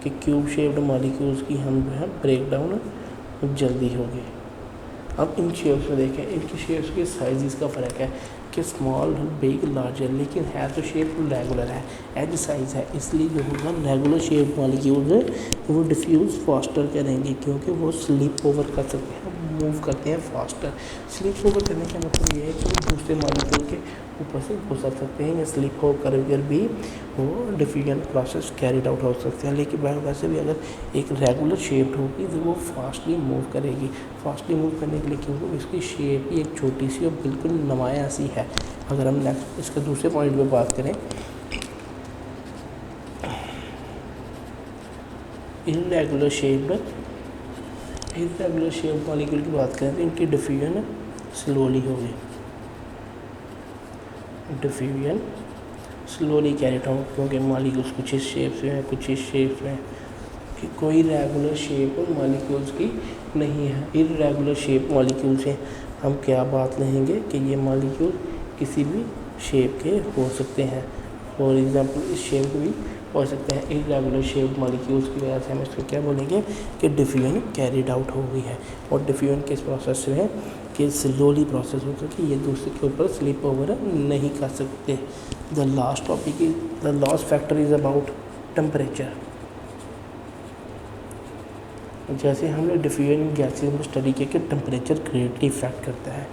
कि क्यूब शेप्ड मॉलिक्यूल्स की हम जो है ब्रेकडाउन जल्दी होगी। अब इन शेप्स में देखें, इनकी शेप्स के साइज़ का फ़र्क है कि स्मॉल बिग लार्जर, लेकिन है तो शेप रेगुलर है, एज साइज़ है, इसलिए जो होगा रेगुलर शेप मॉलिक्यूल्स वो डिफ्यूज़ फास्टर करेंगे, क्योंकि वो स्लिप ओवर कर सकते हैं, मूव करते हैं फास्टर। स्लिप ओवर करने का मतलब ये है कि वो दूसरे मॉलिक्यूल के ऊपर से गुजर सकते हैं, या स्लिप होकर भी वो डिफ्यूजन प्रोसेस कैरिड आउट हो सकते हैं। लेकिन वैसे भी अगर एक रेगुलर शेप होगी तो वो फास्टली मूव करेगी। फास्टली मूव करने के लिए क्योंकि इसकी शेप ही एक छोटी सी और बिल्कुल नुमाया सी है। अगर हम नेक्स्ट इसके दूसरे पॉइंट पे बात करें, इरेगुलर शेप मॉलिक्यूल की बात करें तो इनकी डिफ्यूजन स्लोली होगी, डिफ्यूजन स्लोली कैरिड आउट, क्योंकि मॉलिक्यूल्स कुछ इस शेप से हैं, कुछ इस शेप से हैं, कि कोई रेगुलर शेप मॉलिक्यूल्स की नहीं है। इरेगुलर शेप मॉलिक्यूल से हम क्या बात लेंगे कि ये मॉलिक्यूल किसी भी शेप के हो सकते हैं। फॉर एग्जांपल इस शेप के भी हो सकते हैं। इरेगुलर शेप मॉलिक्यूल्स की वजह से हम इसको क्या बोलेंगे कि डिफ्यूजन कैरिड आउट हो गई है। और डिफ्यूजन किस प्रोसेस से है कि स्लोली प्रोसेस होता है कि ये दूसरे के ऊपर स्लिप ओवर नहीं कर सकते। The last topic is the last factor is about temperature. जैसे हमने डिफ्यूजन गैसेस में स्टडी किया कि टेम्परेचर ग्रेटली इफेक्ट करता है।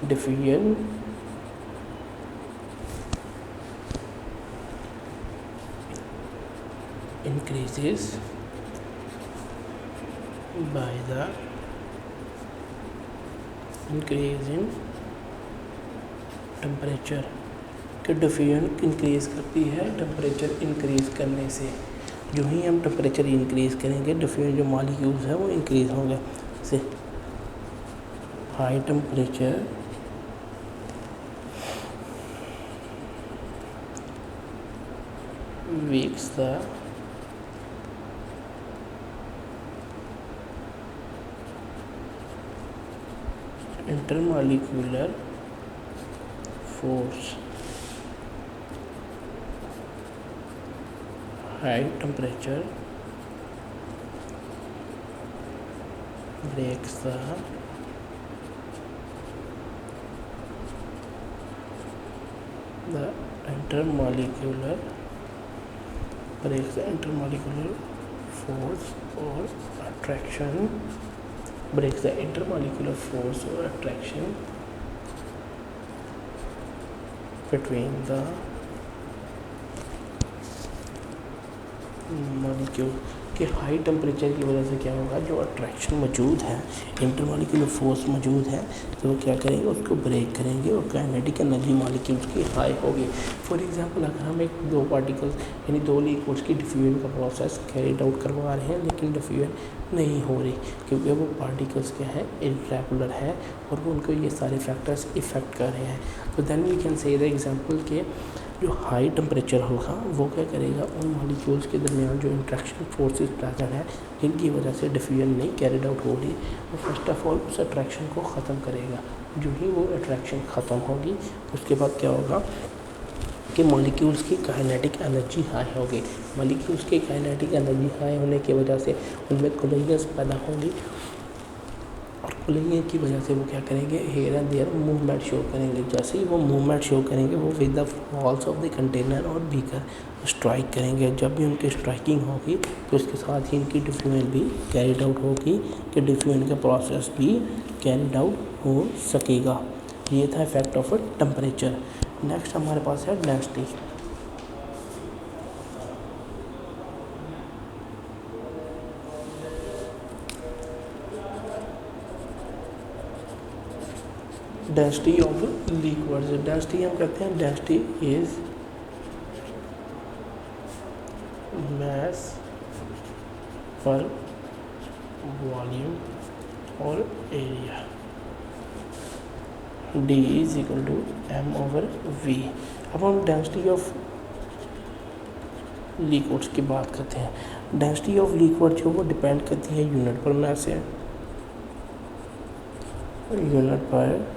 Diffusion increases by the increase in temperature, कि डिफ्यूजन इंक्रीज़ करती है टेम्परेचर इंक्रीज़ करने से। जो ही हम टेम्परेचर इंक्रीज़ करेंगे डिफ्यूजन जो मॉलिक्यूल्स है वो इंक्रीज़ होंगे। से high temperature weaks the intermolecular force, high temperature breaks the intermolecular force or attraction, breaks the intermolecular force or attraction between the molecule के हाई टेम्परेचर की वजह से क्या होगा, जो अट्रैक्शन मौजूद है, इंटरमॉलिक्यूलर फोर्स मौजूद है, तो वो क्या करेंगे, उसको ब्रेक करेंगे और काइनेटिक एनर्जी मॉलिक्यूल्स की हाई होगी। फॉर एग्जांपल अगर हम एक दो पार्टिकल्स यानी दो लिक्विड्स की डिफ्यूजन का प्रोसेस कैरिड आउट करवा रहे हैं, लेकिन डिफ्यूजन नहीं हो रही क्योंकि वो पार्टिकल्स क्या है, इरेगुलर है और वो उनको ये सारे फैक्टर्स इफ़ेक्ट कर रहे हैं। तो then we can say the example के जो हाई टेम्परेचर होगा वो क्या करेगा, उन मॉलिक्यूल्स के दरमियान जो इंट्रैक्शन फोर्सेस प्रेजेंट है जिनकी वजह से डिफ्यूजन नहीं कैरिड आउट हो रही, वो फर्स्ट ऑफ ऑल उस अट्रैक्शन को ख़त्म करेगा। जो ही वो अट्रैक्शन ख़त्म होगी उसके बाद क्या होगा कि मॉलिक्यूल्स की काइनेटिक एनर्जी हाई होगी। मॉलिक्यूल्स की काइनेटिक एनर्जी हाई होने की वजह से उनमें कोलिजन्स पैदा होंगी और कोलिजन की वजह से वो क्या करेंगे, here and there movement show करेंगे। जैसे ही वो मूवमेंट शो करेंगे वो with the walls of the container और बीकर स्ट्राइक करेंगे। जब भी उनकी स्ट्राइकिंग होगी तो उसके साथ ही इनकी डिफ्यूजन भी कैरिड आउट होगी कि डिफ्यूजन का प्रोसेस भी कैरिड आउट हो सकेगा। ये था इफेक्ट ऑफ टेम्परेचर। नेक्स्ट हमारे पास है density. Density of liquids, density हम कहते हैं, density is mass per volume और area. D is equal to m/v। अब हम डेंसिटी ऑफ लिक्विड्स की बात करते हैं। डेंसिटी ऑफ लिक्विड जो वो डिपेंड करती है यूनिट पर मास से, यूनिट पर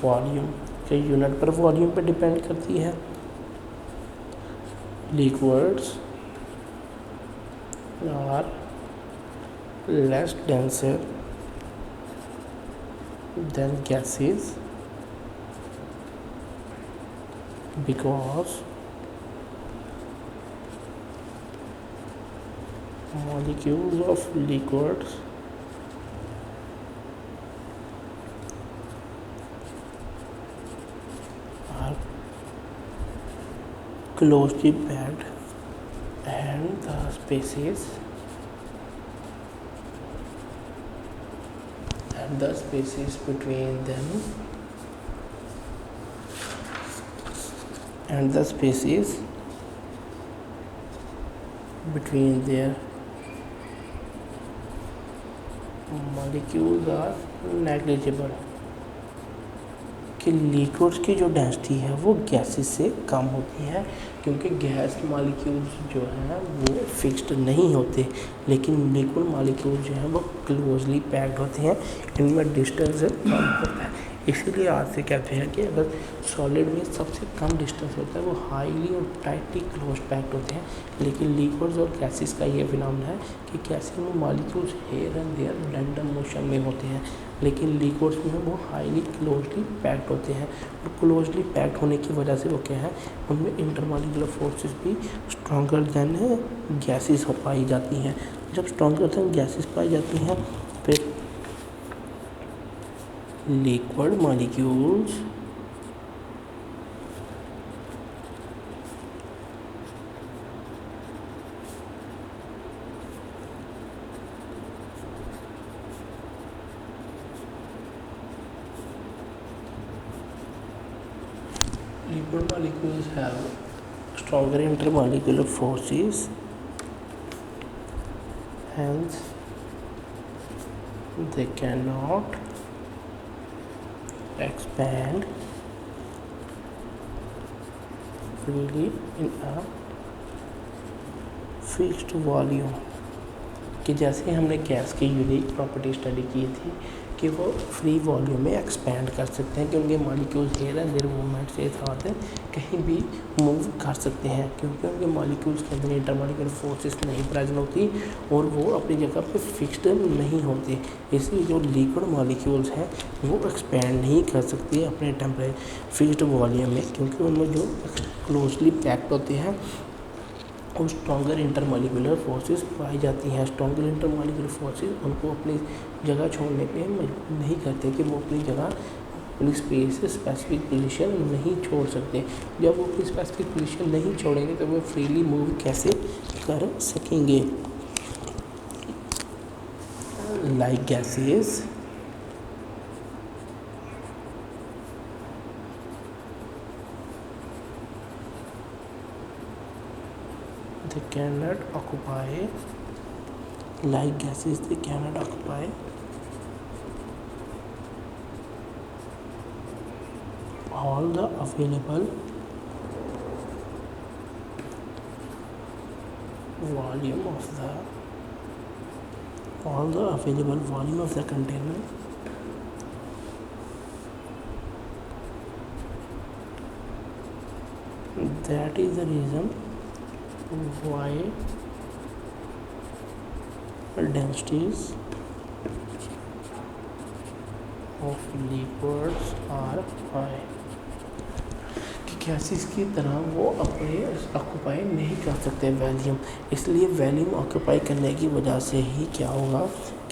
वॉल्यूम के, यूनिट पर वॉल्यूम पर डिपेंड करती है। Liquids are less denser than gases because molecules of liquids are closely packed and the spaces between them and the spaces between their molecules are negligible। कि liquids की जो density है वो gases से कम होती है क्योंकि गैस मॉलिक्यूल्स जो हैं वो फिक्स्ड नहीं होते, लेकिन लिक्विड मॉलिक्यूल जो हैं वो क्लोजली पैक्ड होते हैं, इनमें डिस्टेंस कम होता है। इसीलिए आज से कहते हैं कि अगर सॉलिड में सबसे कम डिस्टेंस होता है वो हाईली और टाइटली क्लोज पैक्ड होते हैं, लेकिन लिक्विड्स और गैसेस का ये फिनोमेना है कि गैसेस में molecules here and there random motion में होते हैं, लेकिन लिक्विड्स में वो हाईली क्लोजली पैक्ड होते हैं। और क्लोजली पैक्ड होने की वजह से वो क्या है, उनमें इंटरमॉलिक्यूलर फोर्सेस भी स्ट्रॉन्गर दैन गैसेस पाई जाती हैं। जब स्ट्रॉन्गर दैन गैसेस पाई जाती हैं फिर liquid molecules have stronger intermolecular forces, hence they cannot expand freely in a fixed volume। कि जैसे हमने गैस की यूनिक प्रॉपर्टी स्टडी की थी कि वो फ्री वॉल्यूम में एक्सपेंड कर सकते हैं, कि उनके molecules here and there movement से साथ कहीं भी मूव कर सकते हैं, क्योंकि उनके मॉलिक्यूल्स के अंदर इंटरमॉलिक्यूलर फोर्सेस नहीं प्रेजेंट होती और वो अपनी जगह पे फिक्स्ड नहीं होते। इसलिए जो लिक्विड मॉलिक्यूल्स हैं वो एक्सपेंड नहीं कर सकते अपने टेम्परेचर फिक्स्ड वॉल्यूम में, क्योंकि उनमें जो क्लोजली पैक्ड होते हैं और स्ट्रॉन्गर इंटरमॉलिक्यूलर फोर्सेस पाई जाती हैं। स्ट्रॉन्गर इंटरमॉलिक्यूलर फोर्सेस उनको अपनी जगह छोड़ने पे नहीं करते, कि वो अपनी जगह अपनी स्पेस स्पेसिफिक पोजीशन नहीं छोड़ सकते। जब वो अपनी स्पेसिफिक पोजीशन नहीं छोड़ेंगे तो वो फ्रीली मूव कैसे कर सकेंगे। Like gases they cannot occupy, like gases they cannot occupy all the available volume of the container, that is the reason why densities of liquids are high, कि gases की तरह वो अपने ऑक्यूपाई नहीं कर सकते वॉल्यूम। इसलिए वॉल्यूम ऑक्यूपाई करने की वजह से ही क्या होगा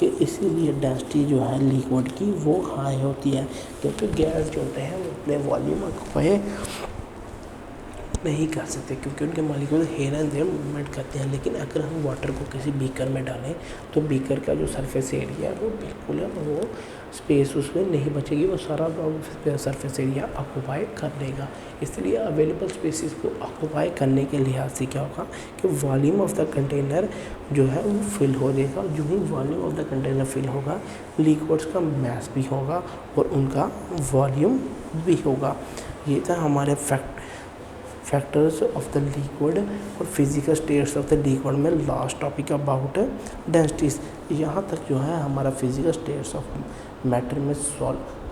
कि इसीलिए डेंसिटी जो है लिक्विड की वो हाई होती है, क्योंकि गैस जो होते हैं वो अपने वॉल्यूम ऑक्यूपाई नहीं कर सकते, क्योंकि उनके molecule here and there movement करते हैं। लेकिन अगर हम वाटर को किसी बीकर में डालें तो बीकर का जो सरफेस एरिया है वो बिल्कुल वो स्पेस उसमें नहीं बचेगी, वो सारा सरफेस एरिया ऑक्यूपाई कर लेगा। इसलिए अवेलेबल स्पेसिस को ऑक्यूपाई करने के लिहाज से क्या होगा कि वॉल्यूम ऑफ द कंटेनर जो है वो फिल हो जाएगा। जो ही volume of the container fill होगा लिक्विड्स का मैस भी होगा और उनका वॉल्यूम भी होगा। ये था हमारे फैक्टर्स ऑफ द लिक्विड और physical states of the liquid में लास्ट टॉपिक अबाउट डेंसिटीज। यहाँ तक जो है हमारा फिजिकल स्टेट्स ऑफ मैटर में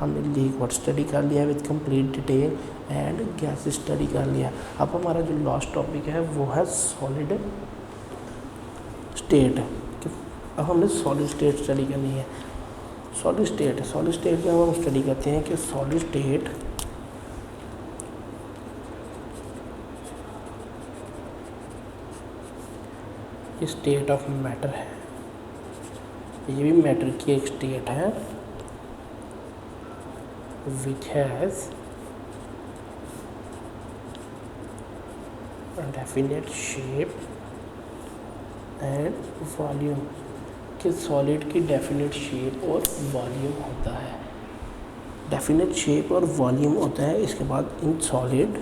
हमने लिक्विड स्टडी कर लिया with complete detail and gas study कर लिया। अब हमारा जो लास्ट टॉपिक है वो है सॉलिड स्टेट। अब हमने सॉलिड स्टेट स्टडी करनी है। सॉलिड स्टेट जब हम स्टडी करते हैं कि solid state state of matter है, ये भी मैटर की एक स्टेट है which has definite shape and volume, कि सॉलिड की डेफिनेट शेप और वॉल्यूम होता है। डेफिनेट शेप और वॉल्यूम होता है। इसके बाद in solid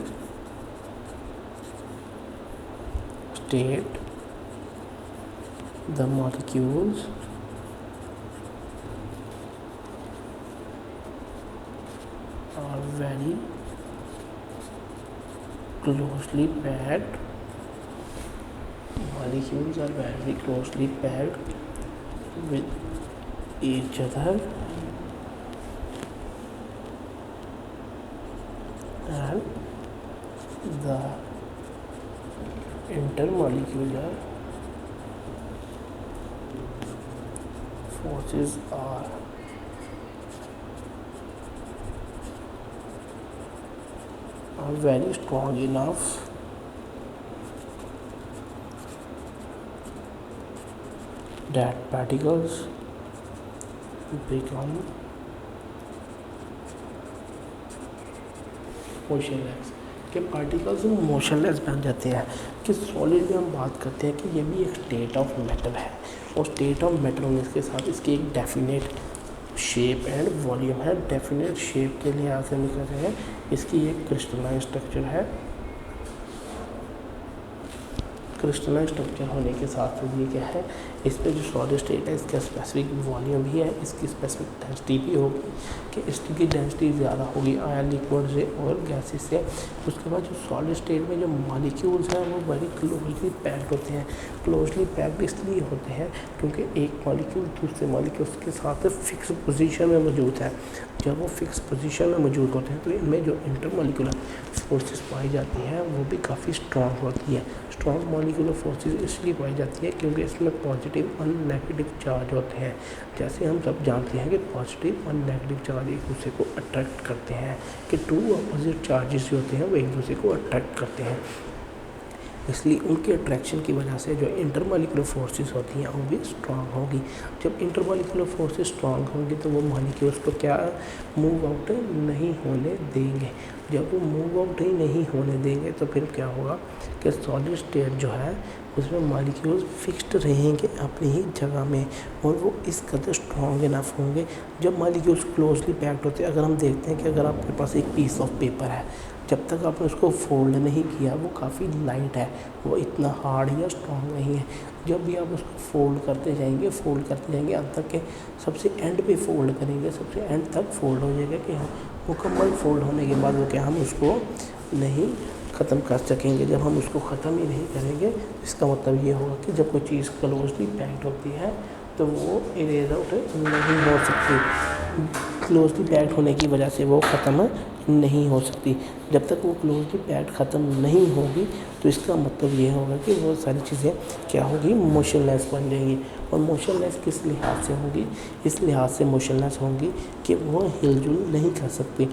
state the molecules are very closely packed. Molecules are very closely packed with each other and the intermolecular forces are very strong enough that particles become motionless, कि particles motionless बन जाते हैं। कि solid में हम बात करते हैं कि ये भी एक स्टेट ऑफ मैटर है और स्टेट ऑफ मैटर होने के साथ इसकी एक डेफिनेट शेप एंड वॉल्यूम है। डेफिनेट शेप के लिहाज से लिख रहे हैं इसकी एक क्रिस्टलाइन स्ट्रक्चर है, क्रिस्टलाइन स्ट्रक्चर होने के साथ साथ ये क्या है, इस पे जो सॉलिड स्टेट है इसका स्पेसिफिक वॉल्यूम भी है, इसकी स्पेसिफिक डेंसिटी भी होगी कि इसकी डेंसिटी ज़्यादा होगी आयन लिक्विड से और गैसेस से। उसके बाद जो सॉलिड स्टेट में जो मॉलिक्यूल्स हैं वो बड़ी क्लोजली पैक्ड होते हैं। क्लोजली पैक्ड इसलिए होते हैं क्योंकि एक मॉलिक्यूल दूसरे मॉलिक्यूल्स के साथ फिक्स पोजीशन में मौजूद है। जब वो फिक्स पोजीशन में मौजूद होते हैं तो इनमें जो इंटरमॉलिक्यूलर फोर्सेस पाई जाती हैं वो भी काफ़ी स्ट्रॉन्ग होती है। स्ट्रॉन्ग मॉलिक्यूलर फोर्सेस इसलिए पाई जाती है क्योंकि इसमें पॉजिटिव और नेगेटिव चार्ज होते हैं। जैसे हम सब जानते हैं कि पॉजिटिव और नेगेटिव चार्ज एक दूसरे को अट्रैक्ट करते हैं, कि टू अपोजिट चार्जेस जो होते हैं वो एक दूसरे को अट्रैक्ट करते हैं। इसलिए उनके अट्रैक्शन की वजह से जो इंटरमॉलिक्यूलर फोर्सेस होती हैं वो भी स्ट्रांग होगी। जब इंटरमॉलिक्यूलर फोर्सेस स्ट्रांग होंगी तो वो मॉलिक्यूल्स को क्या मूव आउट नहीं होने देंगे। जब वो मूव आउट ही नहीं होने देंगे तो फिर क्या होगा कि सॉलिड स्टेट जो है उसमें मॉलिक्यूल्स फिक्स्ड रहेंगे अपनी ही जगह में और वो इस कदर स्ट्रॉन्ग इनफ होंगे। जब मॉलिक्यूल्स क्लोजली पैक्ड होते हैं, अगर हम देखते हैं कि अगर आपके पास एक पीस ऑफ पेपर है, जब तक आपने उसको फोल्ड नहीं किया वो काफ़ी लाइट है, वो इतना हार्ड या स्ट्रॉन्ग नहीं है। जब भी आप उसको फोल्ड करते जाएंगे अंत तक के सबसे एंड पे फोल्ड करेंगे, सबसे एंड तक फोल्ड हो जाएगा कि मुकम्मल फोल्ड होने के बाद वो क्या हम उसको नहीं ख़त्म कर सकेंगे। जब हम उसको ख़त्म ही नहीं करेंगे इसका मतलब ये होगा कि जब कोई चीज़ क्लोजली पैक्ड होती है तो वो इरेज आउट नहीं हो सकती। क्लोजली पैक्ड होने की वजह से वो ख़त्म नहीं हो सकती। जब तक वो क्लोजली पैक्ड ख़त्म नहीं होगी तो इसका मतलब ये होगा कि वो सारी चीज़ें क्या होगी, मोशनलेस बन जाएंगी। और मोशनलेस किस लिहाज से होगी, इस लिहाज से मोशनलेस होंगी कि वो हिलजुल नहीं कर सकती।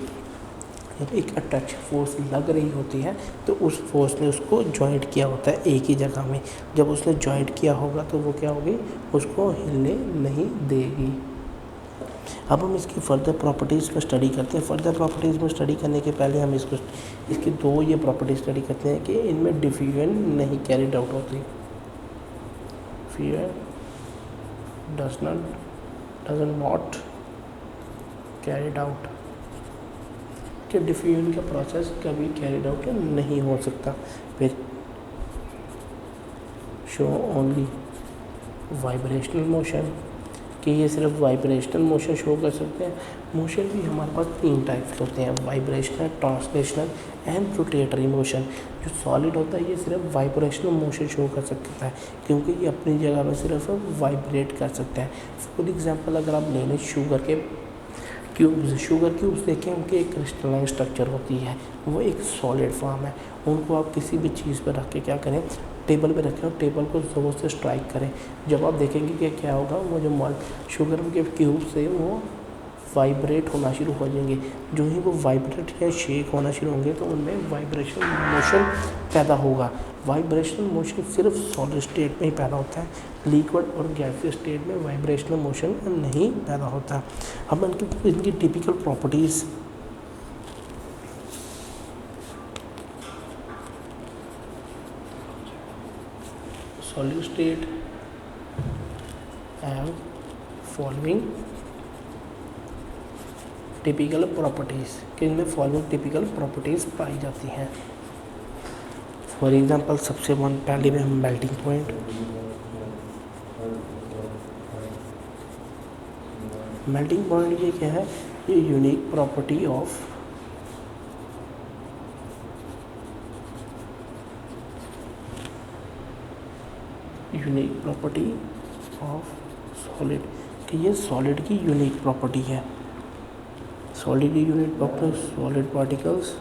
जब एक अट्रैक्शन फोर्स लग रही होती है तो उस फोर्स ने उसको जॉइंट किया होता है एक ही जगह में। जब उसने जॉइंट किया होगा तो वो क्या होगी, उसको हिलने नहीं देगी। अब हम इसकी फर्दर प्रॉपर्टीज़ में स्टडी करते हैं। फर्दर प्रॉपर्टीज़ में स्टडी करने के पहले हम इसकी दो ये प्रॉपर्टीज स्टडी करते हैं कि इनमें डिफ्यूजन नहीं कैरिड आउट होती। Fusion does not carried out, कि डिफ्यूजन का प्रोसेस कभी कैरिड आउट नहीं हो सकता। फिर शो ओनली वाइब्रेशनल मोशन, कि ये सिर्फ वाइब्रेशनल मोशन शो कर सकते हैं। मोशन भी हमारे पास 3 टाइप्स होते हैं, vibrational, translational and rotatory motion. जो सॉलिड होता है ये सिर्फ वाइब्रेशनल मोशन शो कर सकता है क्योंकि ये अपनी जगह में सिर्फ वाइब्रेट कर सकता है। फॉर एग्जांपल अगर आप ले लें शुगर क्यूब्स देखें, उनकी एक क्रिस्टलाइन स्ट्रक्चर होती है, वो एक सॉलिड फॉर्म है। उनको आप किसी भी चीज़ पर रख के क्या करें, टेबल पे रखें और टेबल को ज़ोर से स्ट्राइक करें। जब आप देखेंगे कि क्या होगा, वो जो शुगर के क्यूब से वो वाइब्रेट होना शुरू हो जाएंगे। जो ही वो वाइब्रेट या शेक होना शुरू होंगे तो उनमें वाइब्रेशन मोशन पैदा होगा। वाइब्रेशनल मोशन सिर्फ सॉलिड स्टेट में ही पैदा होता है, लिक्विड और गैसीय स्टेट में वाइब्रेशनल मोशन नहीं पैदा होता। हम इनकी typical properties solid state and following typical properties, कि इनमें फॉलोइंग टिपिकल प्रॉपर्टीज़ पाई जाती हैं। फॉर एग्जांपल सबसे पहले में हम मेल्टिंग पॉइंट, मेल्टिंग पॉइंट ये क्या है, ये यूनिक प्रॉपर्टी ऑफ सॉलिड, कि ये सॉलिड की यूनिक प्रॉपर्टी है। सॉलिड की unit property, solid particles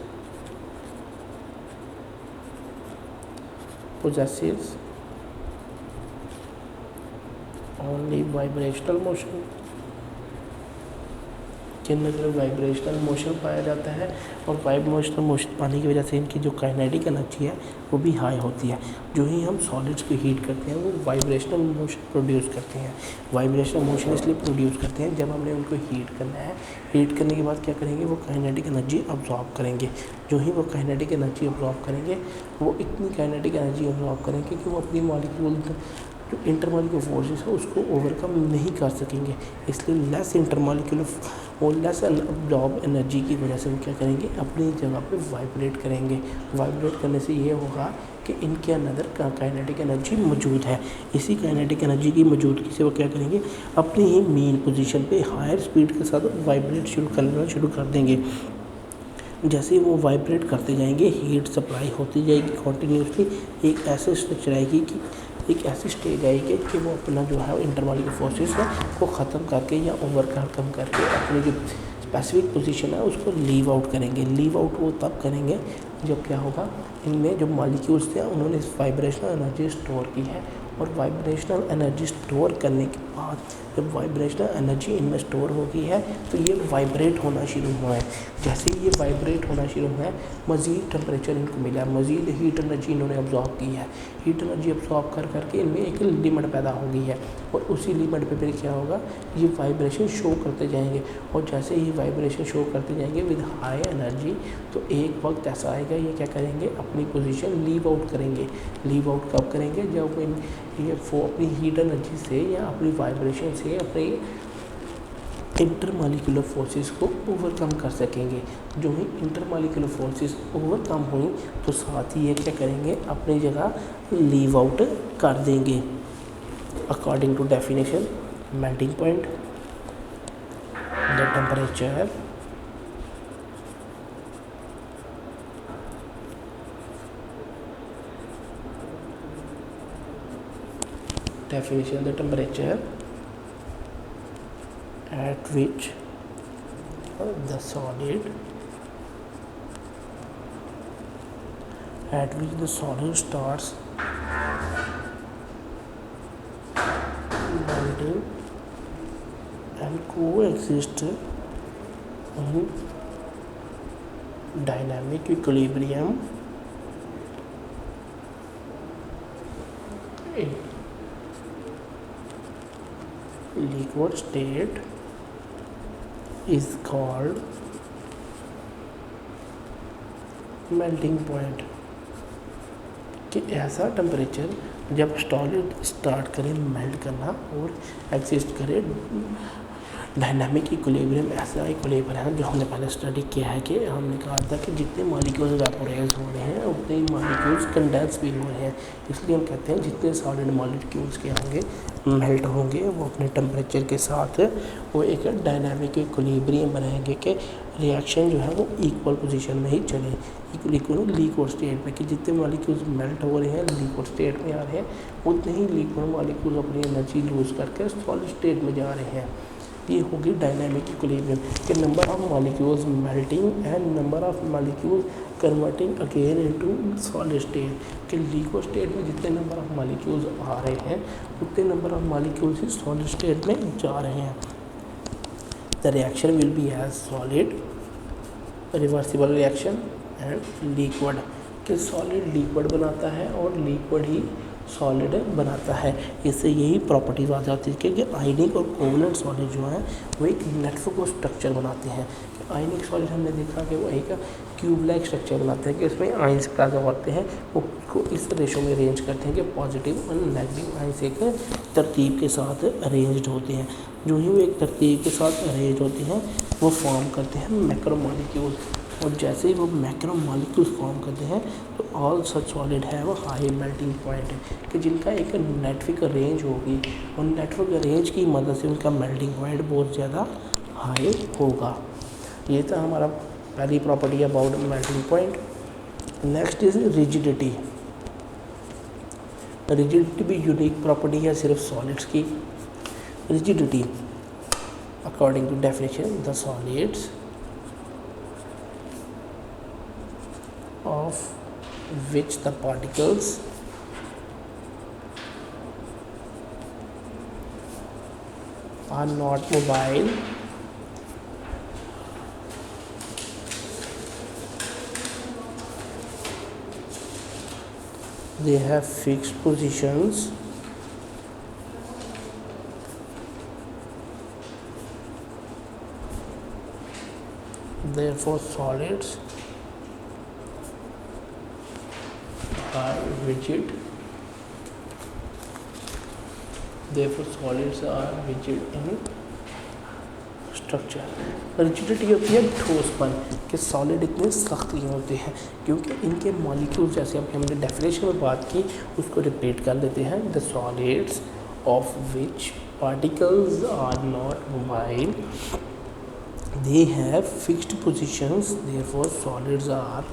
possesses only vibrational motion, जिनमें सिर्फ वाइब्रेशनल मोशन पाया जाता है और वाइब्रेशनल मोशन पाने की वजह से इनकी जो काइनेटिक एनर्जी है वो भी हाई होती है। जो ही हम सॉलिड्स को हीट करते हैं वो वाइब्रेशनल मोशन प्रोड्यूस करते हैं। वाइब्रेशनल मोशन इसलिए प्रोड्यूस करते हैं जब हमने उनको हीट करना है। हीट करने के बाद क्या करेंगे, वो काइनेटिक एनर्जी अब्जॉर्ब करेंगे। जो ही वो काइनेटिक एनर्जी अब्जॉर्ब करेंगे वो इतनी काइनेटिक एनर्जी अब्जॉर्ब करेंगे कि वो अपनी मॉलिक्यूल जो इंटरमॉलिक्यूलर फोर्सेस है उसको ओवरकम नहीं कर सकेंगे, इसलिए लेस इंटरमॉलिक्यूलर और लेस अब्जॉर्ब एनर्जी की वजह से वो क्या करेंगे, अपनी जगह पे वाइब्रेट करेंगे। वाइब्रेट करने से ये होगा कि इनके अंदर काइनेटिक एनर्जी मौजूद है। इसी काइनेटिक एनर्जी की मौजूदगी से वो क्या करेंगे, अपनी ही मेन पोजीशन पे हायर स्पीड के साथ वाइब्रेट शुरू कर देंगे। जैसे ही वो वाइब्रेट करते जाएंगे, हीट सप्लाई होती जाएगी कॉन्टीन्यूसली। एक ऐसे स्ट्रक्चर आएगी कि एक ऐसी स्टेज आएगी कि वो अपना जो है इंटरमॉलिक्यूलर फोर्सेस है को ख़त्म करके या ओवरकम करके अपनी जो स्पेसिफिक पोजीशन है उसको लीव आउट करेंगे। लीव आउट वो तब करेंगे जब क्या होगा, इनमें जो मॉलिक्यूल्स थे उन्होंने वाइब्रेशनल एनर्जी स्टोर की है, और वाइब्रेशनल एनर्जी स्टोर करने के बाद जब वाइब्रेशनल एनर्जी इनमें स्टोर हो गई है तो ये वाइब्रेट होना शुरू हुआ है। जैसे ही ये वाइब्रेट होना शुरू हुआ है, मज़ीद टेम्परेचर इनको मिला है, मज़ीद हीट एनर्जी इन्होंने अब्जॉर्ब की है। हीट एनर्जी अब्जॉर्ब कर करके इनमें एक लिमिट पैदा हो गई है, और उसी लिमिट पे फिर क्या होगा, ये वाइब्रेशन शो करते जाएंगे। और जैसे ही वाइब्रेशन शो करते जाएंगे विद हाई एनर्जी, तो एक वक्त ऐसा आएगा ये क्या करेंगे, अपनी पोजीशन लीव आउट करेंगे। लीव आउट कब करेंगे, जब ये वो अपनी हीट एनर्जी से या अपनी वाइब्रेशन से अपने इंटरमॉलिक्यूलर फोर्सेस को ओवरकम कर सकेंगे। जो ही इंटरमॉलिक्यूलर फोर्सेस ओवरकम हुई तो साथ ही ये क्या करेंगे, अपनी जगह लीव आउट कर देंगे। According to definition, melting point, the temperature definition, the temperature at which the solid starts melting and coexist in dynamic equilibrium in liquid state is called melting point। कि ऐसा टेम्परेचर जब solid start करे melt करना और exist करे dynamic equilibrium, ऐसा equilibrium है जो हमने पहले स्टडी किया है कि हमने कहा था कि जितने मॉलिक्यूल्स वेपोराइज हो रहे हैं उतने ही मॉलिक्यूल्स कंडेंस भी हो रहे हैं। इसलिए हम कहते हैं जितने सॉलिड मॉलिक्यूल्स के होंगे मेल्ट होंगे वो अपने टेम्परेचर के साथ वो एक डायनामिक इक्विलिब्रियम बनाएंगे कि रिएक्शन जो है वो इक्वल पोजीशन में ही चले, लिक्विड स्टेट में, कि जितने मॉलिक्यूल्स मेल्ट हो रहे हैं लिक्विड स्टेट में आ रहे हैं उतने ही लिक्विड मॉलिक्यूल्स अपनी एनर्जी लूज़ करके सॉलिड स्टेट में जा रहे हैं। ये होगी डायनामिक इक्विलिब्रियम कि number of molecules melting and number of molecules converting again into solid state, कि लिक्विड स्टेट में जितने नंबर ऑफ मॉलिक्यूल्स आ रहे हैं उतने नंबर ऑफ मॉलिक्यूल्स ही सॉलिड स्टेट में जा रहे हैं। The reaction will be as solid reversible reaction and liquid, कि सॉलिड लिक्विड बनाता है और लिक्विड ही सॉलिड बनाता है। इससे यही प्रॉपर्टीज आ जाती है कि आयनिक और कोवलेंट सॉलिड जो है वो एक नेटवर्क ऑफ स्ट्रक्चर बनाते हैं। आयनिक सॉलिड हमने देखा कि वो एक क्यूब लाइक स्ट्रक्चर बनाते हैं कि उसमें आयंस पैदा होते हैं, वो को इस रेशो में अरेंज करते हैं कि पॉजिटिव और नेगेटिव आयंस एक तरतीब के साथ अरेंज्ड होते हैं। जो ही वो एक तरतीब के साथ अरेंज होते हैं वो फॉर्म करते हैं मैक्रोमॉलिक्यूल, और जैसे ही वो मैक्रोमॉलिक्यूल्स फॉर्म करते हैं तो ऑल सच सॉलिड है वो हाई मेल्टिंग पॉइंट है, कि जिनका एक नेटवर्क रेंज होगी और नेटवर्क रेंज की मदद से उनका मेल्टिंग पॉइंट बहुत ज़्यादा हाई होगा। ये था हमारा पहली property about melting point. Next is rigidity. Rigidity भी यूनिक प्रॉपर्टी है सिर्फ सॉलिड्स की। Rigidity according to definition, the solids of which the particles are not mobile they have fixed positions therefore solids are rigid therefore solids are rigid in structure. Rigidity होती है ठोसपन, कि solid इतने सख्त क्यों होते हैं, क्योंकि इनके मॉलिक्यूल्स, जैसे अभी हमने डेफिनेशन में बात की, उसको रिपीट कर लेते हैं। The solids of which particles are not mobile, they have fixed positions, therefore solids are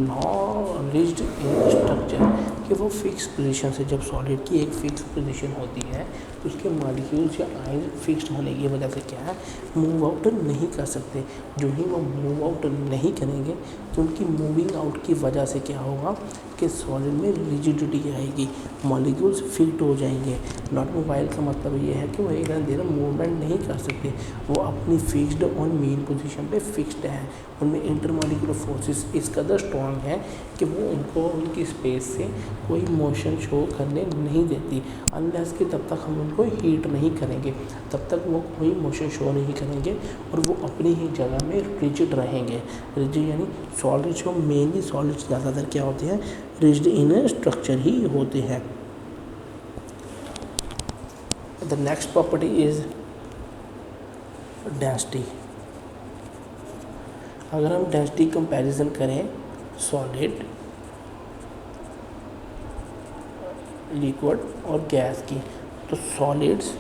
not rigid in structure, कि वो फिक्स पोजीशन से, जब सॉलिड की एक फिक्स पोजीशन होती है तो उसके मॉलिक्यूल्स या आयन फिक्स्ड होने की वजह से क्या है, मूव आउट नहीं कर सकते। जो ही वो मूव आउट नहीं करेंगे तो उनकी मूविंग आउट की वजह से क्या होगा कि सॉलिड में रिजिडिटी आएगी, मॉलिक्यूल्स फिक्स्ड हो जाएंगे। नॉट मोबाइल का मतलब ये है कि वो एक देर मूवमेंट नहीं कर सकते, वो अपनी फिक्स्ड और मेन पोजीशन पे फिक्स्ड है। उनमें इंटरमॉलिक्यूलर फोर्सेस इस कदर स्ट्रॉन्ग है कि वो उनको उनकी स्पेस से कोई मोशन शो करने नहीं देती। अनलेस कि तब तक हम उनको हीट नहीं करेंगे, तब तक वो कोई मोशन शो नहीं करेंगे और वो अपनी ही जगह में रिजिड रहेंगे। रिजिड यानी सॉलिड्स, जो मेनली सॉलिड्स ज़्यादातर क्या होते हैं, रिजिड इन स्ट्रक्चर ही होते हैं। The next property is density. अगर हम डेंसिटी कंपैरिजन करें सॉलिड, लिक्विड और गैस की, तो सॉलिड्स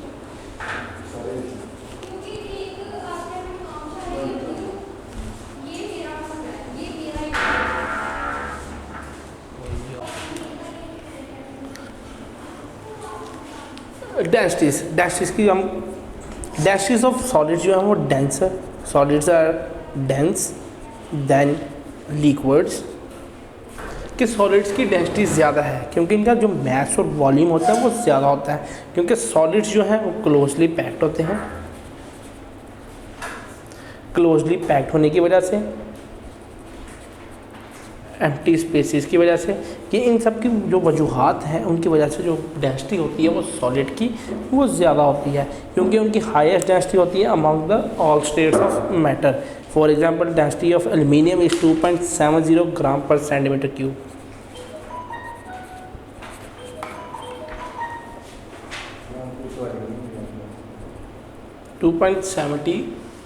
डेंसिटीज की हम डेंसिटीज ऑफ सॉलिड्स जो है वो denser, solids are dense than liquids, कि सॉलिड्स की डेंसिटी ज़्यादा है क्योंकि इनका जो मास और वॉल्यूम होता है वो ज़्यादा होता है, क्योंकि सॉलिड्स जो हैं वो क्लोजली पैक्ड होते हैं। क्लोजली पैक्ड होने की वजह से, एम्प्टी स्पेसेस की वजह से, कि इन सब की जो वजूहात हैं उनकी वजह से जो डेंसिटी होती है वो सॉलिड की वो ज़्यादा होती है, क्योंकि उनकी हाईएस्ट डेंसिटी होती है among the all states of matter. For example density of aluminium is 2.70 ग्राम पर सेंटीमीटर क्यूब।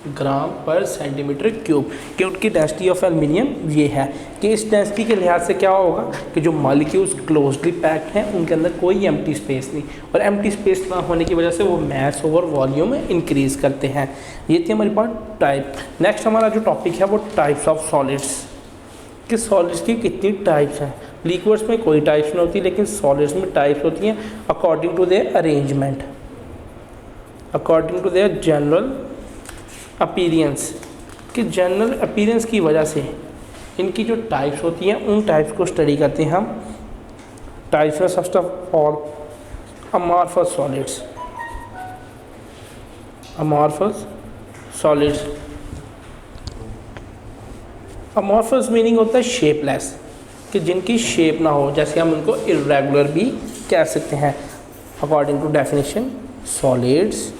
ग्राम पर सेंटीमीटर क्यूब कि उनकी डेंसिटी ऑफ एल्यूमिनियम ये है। कि इस डेंसिटी के लिहाज से क्या होगा कि जो मॉलिक्यूल्स क्लोजली पैक्ड हैं उनके अंदर कोई एम्प्टी स्पेस नहीं, और एम्प्टी स्पेस ना होने की वजह से वो मास ओवर वॉल्यूम इंक्रीज करते हैं। ये थी हमारी बात टाइप। नेक्स्ट हमारा जो टॉपिक है वो टाइप्स ऑफ सॉलिड्स, कि सॉलिड्स की कितनी टाइप्स हैं। लिक्विड्स में कोई टाइप्स नहीं होती, लेकिन सॉलिड्स में टाइप्स होती हैं according to their arrangement, according to their general appearance, कि जनरल अपीयरेंस की वजह से इनकी जो टाइप्स होती हैं उन टाइप्स को स्टडी करते हैं हम। टाइप्स में first of all amorphous solids. Amorphous solids, amorphous meaning होता है शेपलेस, कि जिनकी शेप ना हो, जैसे हम उनको इर्रेगुलर भी कह सकते हैं। According to definition, solids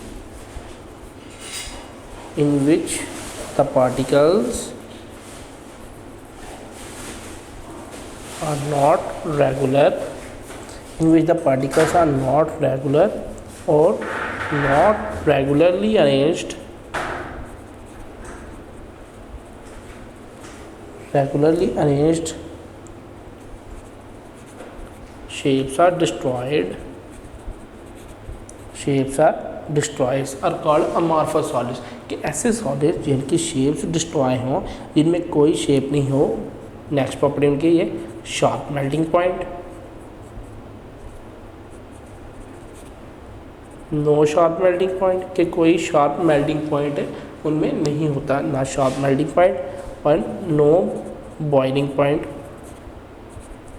in which the particles are not regular, in which the particles are not regular or not regularly arranged, shapes are destroyed are called amorphous solids, कि ऐसे सॉलिड जिनकी shapes destroy हों, जिनमें कोई shape नहीं हो। Next property उनकी ये sharp melting point, no sharp melting point, कि कोई शार्प मेल्टिंग पॉइंट उनमें नहीं होता, ना शार्प मेल्टिंग पॉइंट और no boiling point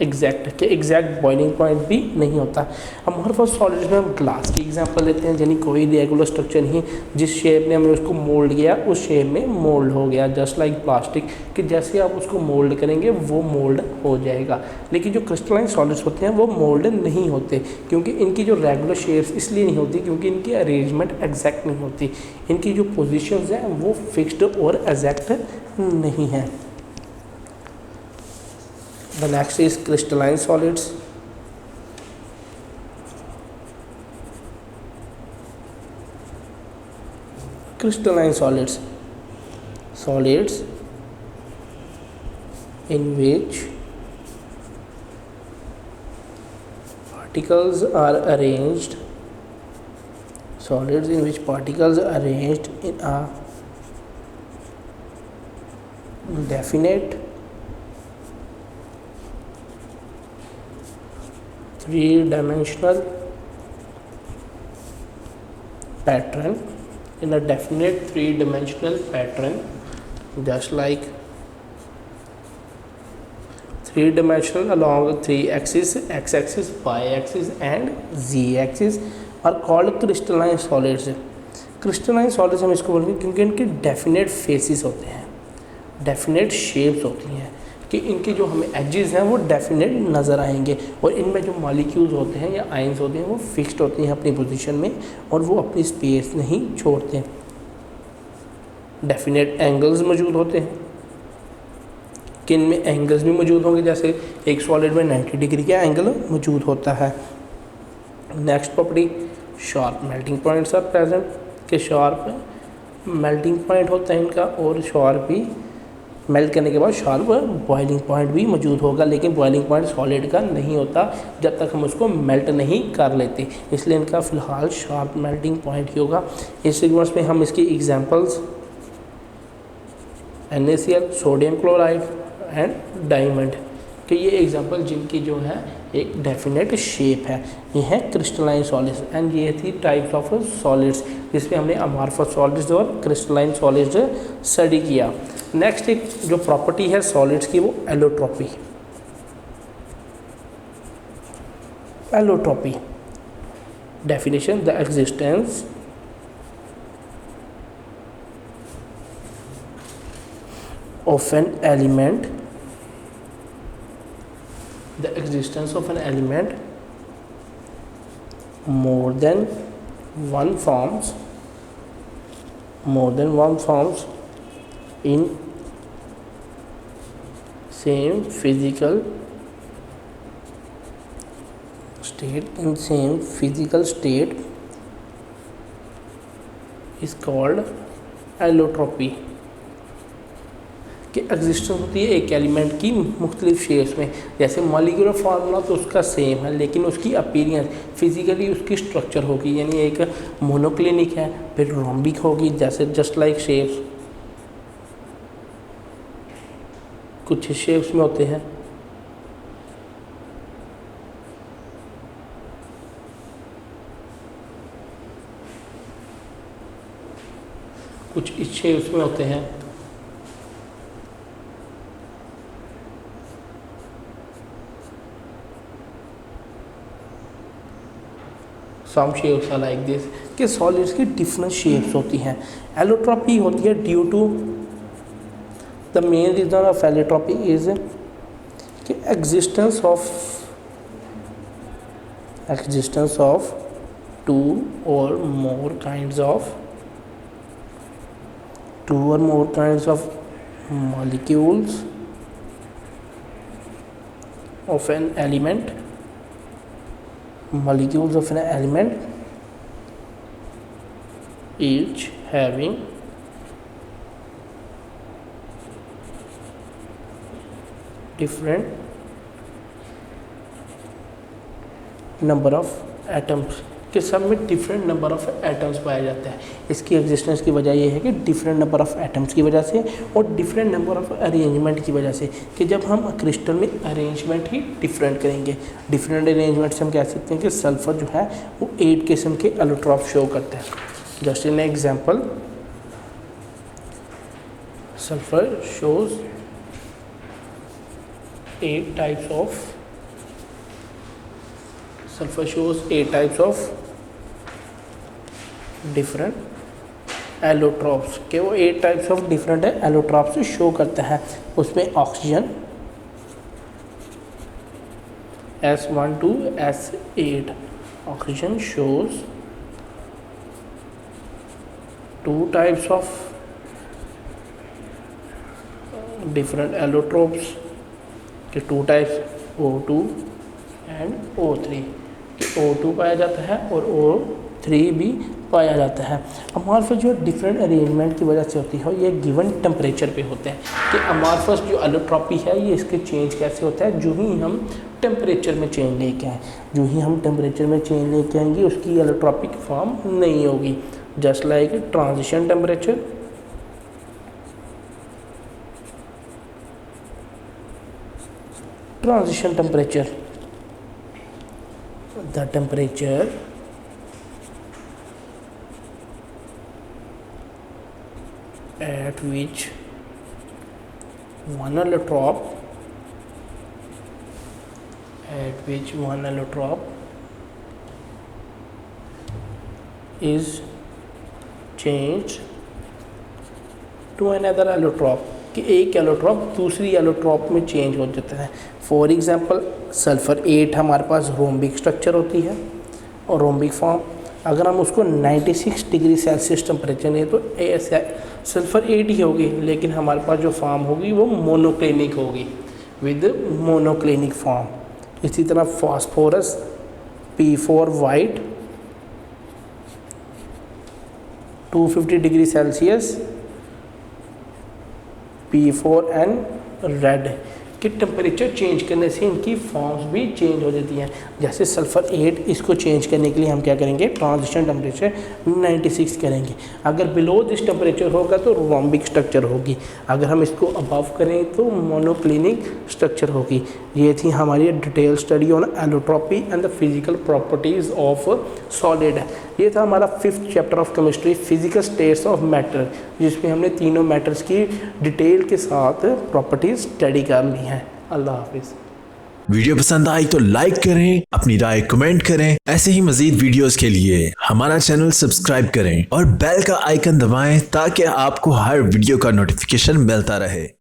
exact boiling point भी नहीं होता। अमॉर्फस सॉलिड्स में हम ग्लास की एग्जांपल लेते हैं, यानी कोई रेगुलर स्ट्रक्चर नहीं, जिस शेप ने हमने उसको मोल्ड किया उस शेप में मोल्ड हो गया, जस्ट लाइक प्लास्टिक, कि जैसे आप उसको मोल्ड करेंगे वो मोल्ड हो जाएगा। लेकिन जो क्रिस्टलाइन सॉलिड्स होते हैं वो मोल्ड नहीं होते, क्योंकि इनकी जो रेगुलर शेप्स इसलिए नहीं होती क्योंकि इनकी अरेंजमेंट एग्जैक्ट नहीं होती, इनकी जो पोजिशंस हैं वो फिक्स्ड और एग्जैक्ट नहीं है। The next is crystalline solids. crystalline solids, solids in which particles are arranged, solids in which particles are arranged in a definite three-dimensional pattern, in a definite three-dimensional pattern, just like three-dimensional along three axes, x-axis, y-axis and z-axis, are called crystalline solids. Crystalline solids हम इसको बोलेंगे क्योंकि इनके definite faces होते हैं, definite shapes होती हैं, कि इनके जो हमें एजेस हैं वो डेफिनेट नज़र आएंगे, और इनमें जो मॉलिक्यूल्स होते हैं या आयंस होते हैं वो फिक्स्ड होते हैं अपनी पोजीशन में, और वो अपनी स्पेस नहीं छोड़ते। डेफिनेट एंगल्स मौजूद होते हैं, कि इनमें एंगल्स भी मौजूद होंगे, जैसे एक सॉलिड में 90 डिग्री का एंगल मौजूद होता है। Next property, sharp melting points are present, कि शार्प मेल्टिंग पॉइंट होता है इनका, और शार्प भी मेल्ट करने के बाद शार्प बॉइलिंग पॉइंट भी मौजूद होगा, लेकिन बॉइलिंग पॉइंट सॉलिड का नहीं होता जब तक हम उसको मेल्ट नहीं कर लेते, इसलिए इनका फ़िलहाल शार्प मेल्टिंग पॉइंट ही होगा। इस सीक्वेंस में हम इसकी examples NaCl, sodium chloride and diamond, कि ये एग्जांपल जिनकी जो है एक डेफिनेट शेप है, ये है क्रिस्टलाइन सॉलिड्स। एंड ये थी टाइप्स ऑफ सॉलिड्स, जिसमें हमने अमॉर्फस सॉलिड्स और क्रिस्टलाइन सॉलिड्स स्टडी किया। नेक्स्ट एक जो प्रॉपर्टी है सॉलिड्स की, वो allotropy. Allotropy definition, the existence of an element, the existence of an element more than one forms in same physical state is called allotropy। कि existence होती है एक एलिमेंट की मुख्तलिफ शेप्स में, जैसे मॉलिक्यूलर फार्मूला तो उसका सेम है, लेकिन उसकी अपीयरेंस फिजिकली उसकी स्ट्रक्चर होगी, यानी एक मोनोक्लिनिक है, फिर रोम्बिक होगी, जैसे जस्ट लाइक शेप्स कुछ शेप्स में होते हैं, कुछ इस शेप्स में होते हैं, some shapes are like this, कि सॉलिड्स की डिफरेंट शेप्स होती हैं। एलोट्रोपी होती है due to the main reason of allotropy is कि एग्जिस्टेंस ऑफ टू और more kinds of molecules of an element, molecules of an element each having different number of atoms, कि सब में different number of atoms पाया जाता है। इसकी existence की वजह यह है कि डिफरेंट नंबर ऑफ एटम्स की वजह से और डिफरेंट नंबर ऑफ अरेंजमेंट की वजह से, कि जब हम क्रिस्टल में अरेंजमेंट ही डिफरेंट करेंगे, डिफरेंट अरेंजमेंट से हम कह सकते हैं कि सल्फर जो है वो 8 किस्म के एलोट्रॉप शो करता है। Just in example, sulphur shows 8 types of different allotropes, के वो 8 types of different allotropes show करता है। उसमें oxygen S1 to S8, oxygen shows 2 types of different allotropes, के 2 टाइप्स O2 एंड O3, कि O2 पाया जाता है और O3 भी पाया जाता है। अमॉर्फस जो डिफरेंट अरेंजमेंट की वजह से होती है ये गिवन टेम्परेचर पे होते हैं कि अमॉर्फस जो एलोट्रॉपी है ये इसके चेंज कैसे होता है, जो ही हम टेम्परेचर में चेंज लेके आए, जो ही हम टेम्परेचर में चेंज लेके आएंगे उसकी एलोट्रॉपिक फॉर्म नहीं होगी। Just like transition temperature, transition temperature, the temperature at which one allotrop is changed to another allotrop, कि एक एलोट्रॉप दूसरी एलोट्रॉप में चेंज हो जाता है। फॉर एग्जांपल सल्फ़र 8 हमारे पास रोम्बिक स्ट्रक्चर होती है और रोम्बिक फॉर्म, अगर हम उसको 96 डिग्री सेल्सियस टेम्परेचर है तो सल्फ़र 8 ही होगी, लेकिन हमारे पास जो फॉर्म होगी वो मोनोक्लिनिक होगी विद मोनोक्लिनिक फॉर्म। इसी तरह phosphorus P4 white 250 degree Celsius P4N red कि टेम्परेचर चेंज करने से इनकी फॉर्म्स भी चेंज हो जाती हैं। जैसे सल्फ़र 8 इसको चेंज करने के लिए हम क्या करेंगे, ट्रांजिशन टेम्परेचर 96 करेंगे। अगर बिलो दिस टेम्परेचर होगा तो रोम्बिक स्ट्रक्चर होगी, अगर हम इसको अबव करें तो मोनोक्लिनिक स्ट्रक्चर होगी। ये थी हमारी detail study on allotropy and the physical properties of solid. ये था हमारा 5th chapter of chemistry, physical states of matter, जिसमें हमने तीनों मैटर्स की डिटेल के साथ प्रॉपर्टीज स्टडी कर ली हैं। अल्लाह हाफिज़। वीडियो पसंद आई तो लाइक करें, अपनी राय कमेंट करें। ऐसे ही मजीद वीडियोस के लिए हमारा चैनल सब्सक्राइब करें और बेल का आइकन दबाएं ताकि आपको हर वीडियो का नोटिफिकेशन मिलता रहे।